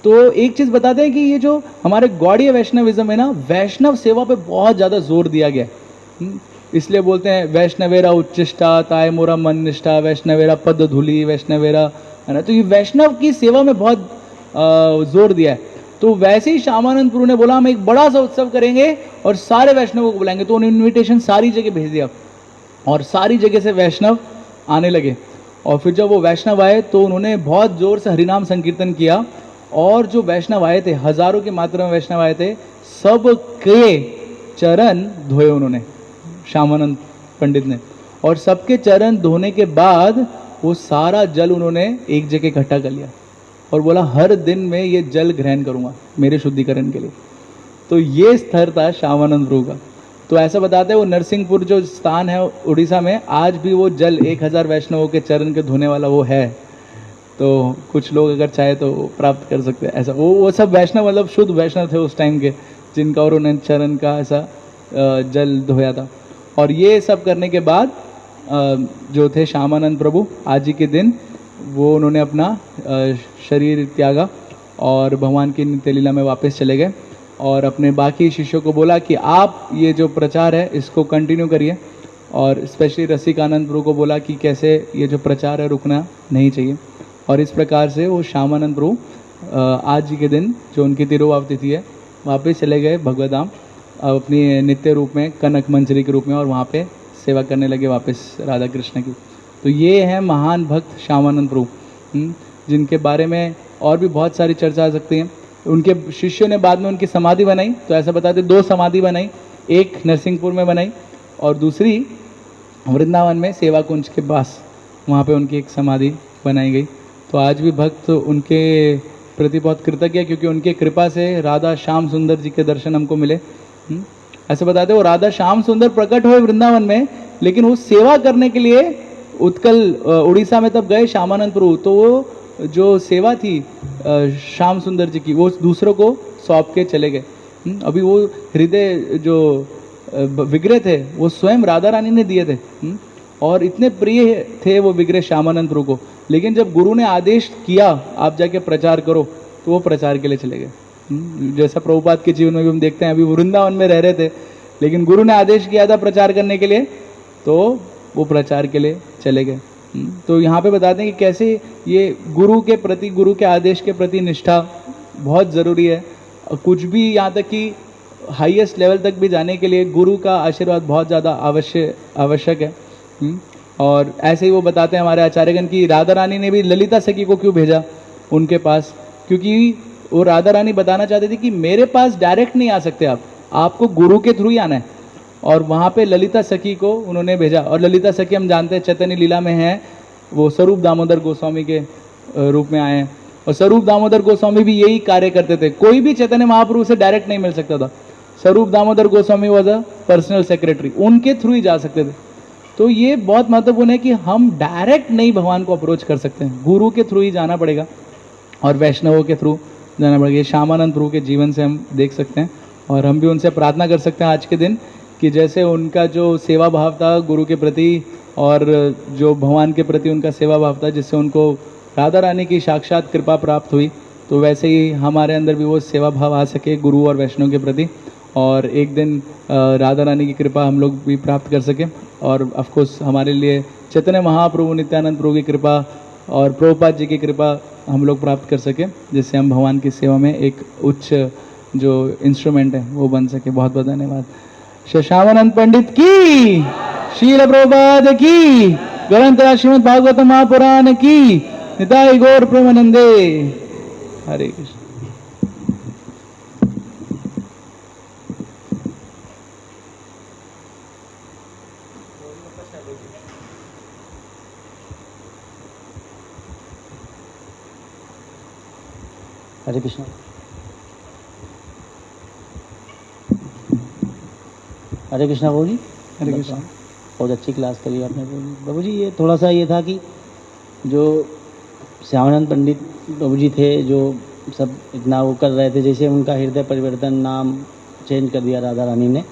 तो एक चीज बताते हैं कि ये जो हमारे गौड़ीय वैष्णविज्म है ना, वैष्णव सेवा पे बहुत ज्यादा जोर दिया गया है। इसलिए बोलते हैं वैष्णवेरा उच्चिष्टा ताय मोरा मन निष्ठा, वैष्णवेरा पद धूली, वैष्णवेरा, है ना। तो ये वैष्णव की सेवा में बहुत जोर दिया है। तो वैसे ही श्यामानंद प्रभु ने बोला हम एक बड़ा सा उत्सव करेंगे और सारे वैष्णवों को बुलाएंगे। तो उन्होंने इन्विटेशन सारी जगह भेज दिया और सारी जगह से वैष्णव आने लगे। और फिर जब वो वैष्णव आए तो उन्होंने बहुत जोर से हरिनाम संकीर्तन किया, और जो वैष्णव आए थे, हजारों की मात्रा में वैष्णव आए थे, सब के चरण धोए उन्होंने, श्यामानंद पंडित ने, और सबके चरण धोने के बाद वो सारा जल उन्होंने एक जगह इकट्ठा कर लिया और बोला हर दिन मैं ये जल ग्रहण करूंगा मेरे शुद्धिकरण के लिए। तो ये स्तर था श्यामानंद प्रभु का। तो ऐसा बताते हैं वो नरसिंहपुर जो स्थान है उड़ीसा में, आज भी वो जल 1000 वैष्णवों के चरण के धोने वाला वो है। तो कुछ लोग अगर चाहे तो प्राप्त कर सकते हैं ऐसा। वो सब वैष्णव मतलब शुद्ध वैष्णव थे उस टाइम के, जिनका और उन्होंने चरण का ऐसा जल धोया था। और ये सब करने के बाद जो थे श्यामानंद प्रभु आज ही के दिन वो उन्होंने अपना शरीर त्यागा और भगवान की नित्य लीला में वापस चले गए और अपने बाकी शिष्यों को बोला कि आप ये जो प्रचार है इसको कंटिन्यू करिए, और स्पेशली रसिकानंद प्रभु को बोला कि कैसे ये जो प्रचार है रुकना नहीं चाहिए। और इस प्रकार से वो श्यामानंद प्रभु आज ही के दिन जो उनकी तिरुभाव तिथि है वापस चले गए भगवत धाम अपनी नित्य रूप में, कनक मंजरी के रूप में, और वहाँ पे सेवा करने लगे वापस राधा कृष्ण की। तो ये है महान भक्त श्यामानंद प्रभु, जिनके बारे में और भी बहुत सारी चर्चा आ सकती है। उनके शिष्यों ने बाद में उनकी समाधि बनाई, तो ऐसा बताते 2 समाधि बनाई, एक नरसिंहपुर में बनाई और दूसरी वृंदावन में सेवा कुंज के पास, वहाँ पे उनकी एक समाधि बनाई गई। तो आज भी भक्त उनके प्रति बहुत कृतज्ञ है, क्योंकि उनके कृपा से राधा श्याम सुंदर जी के दर्शन हमको मिले। ऐसे बताते वो राधा श्याम सुंदर प्रकट हुए वृंदावन में, लेकिन वो सेवा करने के लिए उत्कल उड़ीसा में तब गए श्यामानंद प्रभु। तो वो जो सेवा थी श्याम सुंदर जी की वो दूसरों को सौंप के चले गए। अभी वो हृदय जो विग्रह थे वो स्वयं राधा रानी ने दिए थे, और इतने प्रिय थे वो विग्रह श्यामानंद प्रभु को। लेकिन जब गुरु ने आदेश किया आप जाके प्रचार करो, तो वो प्रचार के लिए चले गए। जैसा प्रभुपाद के जीवन में भी हम देखते हैं, अभी वृंदावन में रह रहे थे लेकिन गुरु ने आदेश किया था प्रचार करने के लिए, तो वो प्रचार के लिए चले गए। तो यहाँ पे बताते हैं कि कैसे ये गुरु के प्रति, गुरु के आदेश के प्रति निष्ठा बहुत ज़रूरी है। कुछ भी यहाँ तक कि हाईएस्ट लेवल तक भी जाने के लिए गुरु का आशीर्वाद बहुत ज़्यादा आवश्यक है। और ऐसे ही वो बताते हैं हमारे आचार्यगण की राधा रानी ने भी ललिता सखी को क्यों भेजा उनके पास, क्योंकि वो राधा रानी बताना चाहती थी कि मेरे पास डायरेक्ट नहीं आ सकते आप, आपको गुरु के थ्रू ही आना है। और वहाँ पे ललिता सखी को उन्होंने भेजा, और ललिता सखी हम जानते हैं चैतन्य लीला में है, वो स्वरूप दामोदर गोस्वामी के रूप में आए हैं। और स्वरूप दामोदर गोस्वामी भी यही कार्य करते थे, कोई भी चैतन्य महाप्रभु से डायरेक्ट नहीं मिल सकता था। स्वरूप Damodar Goswami was a personal secretary, उनके थ्रू ही जा सकते थे। तो ये बहुत महत्वपूर्ण है कि हम डायरेक्ट नहीं भगवान को अप्रोच कर सकते हैं, गुरु के थ्रू ही जाना पड़ेगा और वैष्णवों के थ्रू जाना पड़ेगा। ये श्यामानंद प्रभु के जीवन से हम देख सकते हैं, और हम भी उनसे प्रार्थना कर सकते हैं आज के दिन कि जैसे उनका जो सेवा भाव था गुरु के प्रति और जो भगवान के प्रति उनका सेवा भाव था, जिससे उनको राधा रानी की साक्षात कृपा प्राप्त हुई, तो वैसे ही हमारे अंदर भी वो सेवा भाव आ सके गुरु और वैष्णव के प्रति, और एक दिन राधा रानी की कृपा हम लोग भी प्राप्त कर सकें। और ऑफ कोर्स हमारे लिए चैतन्य महाप्रभु नित्यानंद प्रभु की कृपा और प्रभुपाद जी की कृपा हम लोग प्राप्त कर सकें, जिससे हम भगवान की सेवा में एक उच्च जो इंस्ट्रूमेंट है वो बन सके। बहुत बहुत धन्यवाद। श्यामानंद पंडित की, शील प्रभुपाद की, ग्रंथ श्रीमद् भागवत महापुराण की, निताई गौर प्रेमानंदे। हरे कृष्ण। हरे कृष्ण। हरे कृष्णा बाबू जी। हरे कृष्ण। बहुत अच्छी क्लास करी आपने बाबू जी। ये थोड़ा सा ये था कि जो श्यामानंद पंडित बाबू जी थे, जो सब इतना वो कर रहे थे, जैसे उनका हृदय परिवर्तन, नाम चेंज कर दिया राधा रानी ने,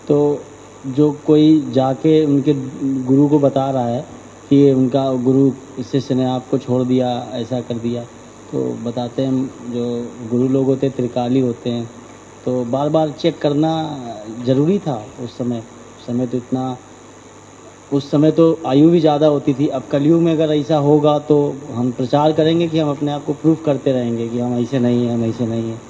तो जो कोई जाके उनके गुरु को बता रहा है कि उनका गुरु इस शिष्य ने आपको छोड़ दिया, ऐसा कर दिया, तो बताते हैं जो गुरु लोग होते हैं त्रिकाली होते हैं, तो बार बार चेक करना ज़रूरी था उस समय तो इतना, उस समय तो आयु भी ज़्यादा होती थी। अब कलयुग में अगर ऐसा होगा तो हम प्रचार करेंगे कि हम अपने आप को प्रूफ करते रहेंगे कि हम ऐसे नहीं हैं, हम ऐसे नहीं हैं।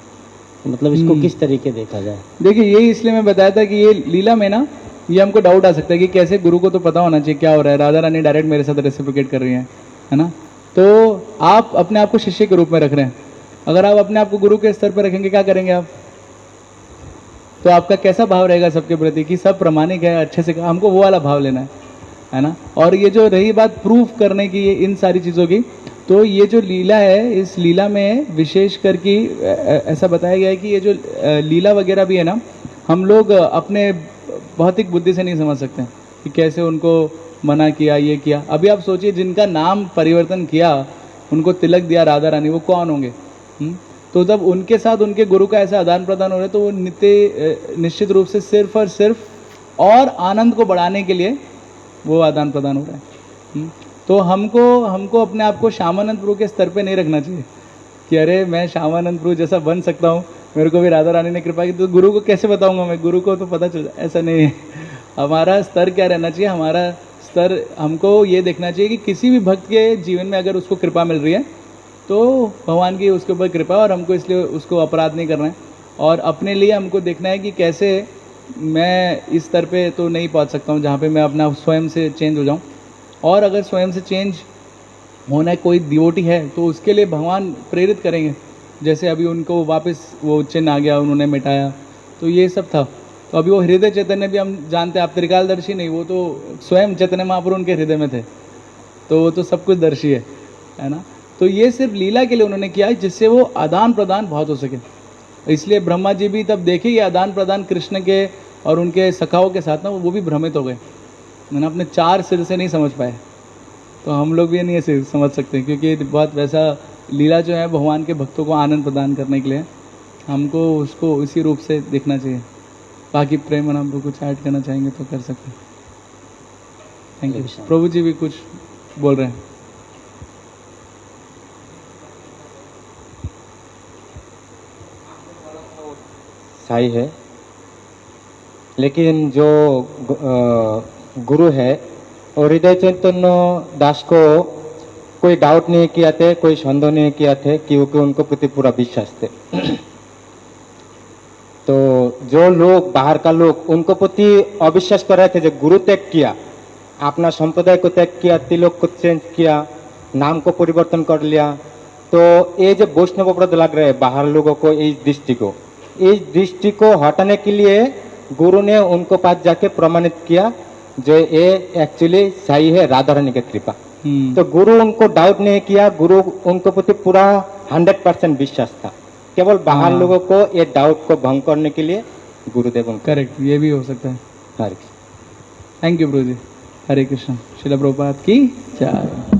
तो मतलब इसको किस तरीके देखा जाए? देखिए, यही इसलिए मैं बताया था कि ये लीला में ना ये हमको डाउट आ सकता है कि कैसे गुरु को तो पता होना चाहिए क्या हो रहा है, राधा रानी डायरेक्ट मेरे साथ रेसिप्रोकेट कर रही है ना। तो आप अपने आप को शिष्य के रूप में रख रहे हैं, अगर आप अपने आप को गुरु के स्तर पर रखेंगे क्या करेंगे आप? तो आपका कैसा भाव रहेगा सबके प्रति कि सब प्रामाणिक है, अच्छे से हमको वो वाला भाव लेना है ना। और ये जो रही बात प्रूफ करने की इन सारी चीज़ों की, तो ये जो लीला है, इस लीला में विशेष करके ऐसा बताया गया है कि ये जो लीला वगैरह भी है ना, हम लोग अपने भौतिक बुद्धि से नहीं समझ सकते कि कैसे उनको मना किया, ये किया। अभी आप सोचिए, जिनका नाम परिवर्तन किया, उनको तिलक दिया राधा रानी, वो कौन होंगे? तो जब उनके साथ उनके गुरु का ऐसा आदान प्रदान हो रहा है, तो वो निश्चित रूप से सिर्फ और सिर्फ और आनंद को बढ़ाने के लिए वो आदान प्रदान हो रहा है। तो हमको अपने आप को श्यामानंद प्रभु के स्तर पे नहीं रखना चाहिए कि अरे मैं श्यामानंद प्रभु जैसा बन सकता हूँ, मेरे को भी राधा रानी ने कृपा की, तो गुरु को कैसे बताऊंगा मैं? गुरु को तो पता चल जाए, ऐसा नहीं है। हमारा स्तर क्या रहना चाहिए? हमारा स्तर, हमको ये देखना चाहिए कि किसी भी भक्त के जीवन में अगर उसको कृपा मिल रही है तो भगवान की उसके ऊपर कृपा, और हमको इसलिए उसको अपराध नहीं करना है। और अपने लिए हमको देखना है कि कैसे मैं इस स्तर पे तो नहीं पहुंच सकता हूं जहां पे मैं अपना स्वयं से चेंज हो जाऊं। और अगर स्वयं से चेंज होना है, कोई डिवोटी है, तो उसके लिए भगवान प्रेरित करेंगे। जैसे अभी उनको वापस वो चिन्ह आ गया, उन्होंने मिटाया, तो ये सब था। तो अभी वो हृदय चैतन्य भी हम जानते हैं, आप त्रिकालदर्शी नहीं, वो तो स्वयं चैतन्य महाप्रभु उनके हृदय में थे, तो वो तो सब कुछ दर्शी है ना। तो ये सिर्फ लीला के लिए उन्होंने किया है, जिससे वो आदान प्रदान बहुत हो सके। इसलिए ब्रह्मा जी भी तब देखे ये आदान प्रदान कृष्ण के और उनके सखाओं के साथ ना, वो भी भ्रमित हो गए, मैंने अपने 4 सिर से नहीं समझ पाए। तो हम लोग भी नहीं ऐसे समझ सकते, क्योंकि बहुत वैसा लीला जो है भगवान के भक्तों को आनंद प्रदान करने के लिए, हमको उसको इसी रूप से देखना चाहिए। बाकी प्रेम हम लोग कुछ ऐड करना चाहेंगे तो कर सकते हैं। Thank you. प्रभु जी भी कुछ बोल रहे हैं। सही है, लेकिन जो गुरु है और हृदय चैतन्य दास को कोई डाउट नहीं किया थे, कोई संदेह नहीं किया थे, क्योंकि उनको प्रति पूरा विश्वास थे। तो जो लोग बाहर का लोग उनको प्रति अविश्वास कर रहे थे, जो गुरु त्याग किया, अपना संप्रदाय को त्याग किया, तिलक को चेंज किया, नाम को परिवर्तन कर लिया, तो ये जो वैष्णव अपराध लग रहे हैं बाहर लोगों को, इस दृष्टि को हटाने के लिए गुरु ने उनको पास जाके प्रमाणित किया जो ये एक्चुअली सही है, राधा रानी की कृपा। तो गुरु उनको डाउट नहीं किया, गुरु उनको प्रति पूरा 100% विश्वास था। केवल बाहर लोगों को ये डाउट को भंग करने के लिए गुरुदेव। करेक्ट, ये भी हो सकता है। हरे थैंक यू प्रभु जी। हरे कृष्ण। श्रील प्रभुपाद की जय।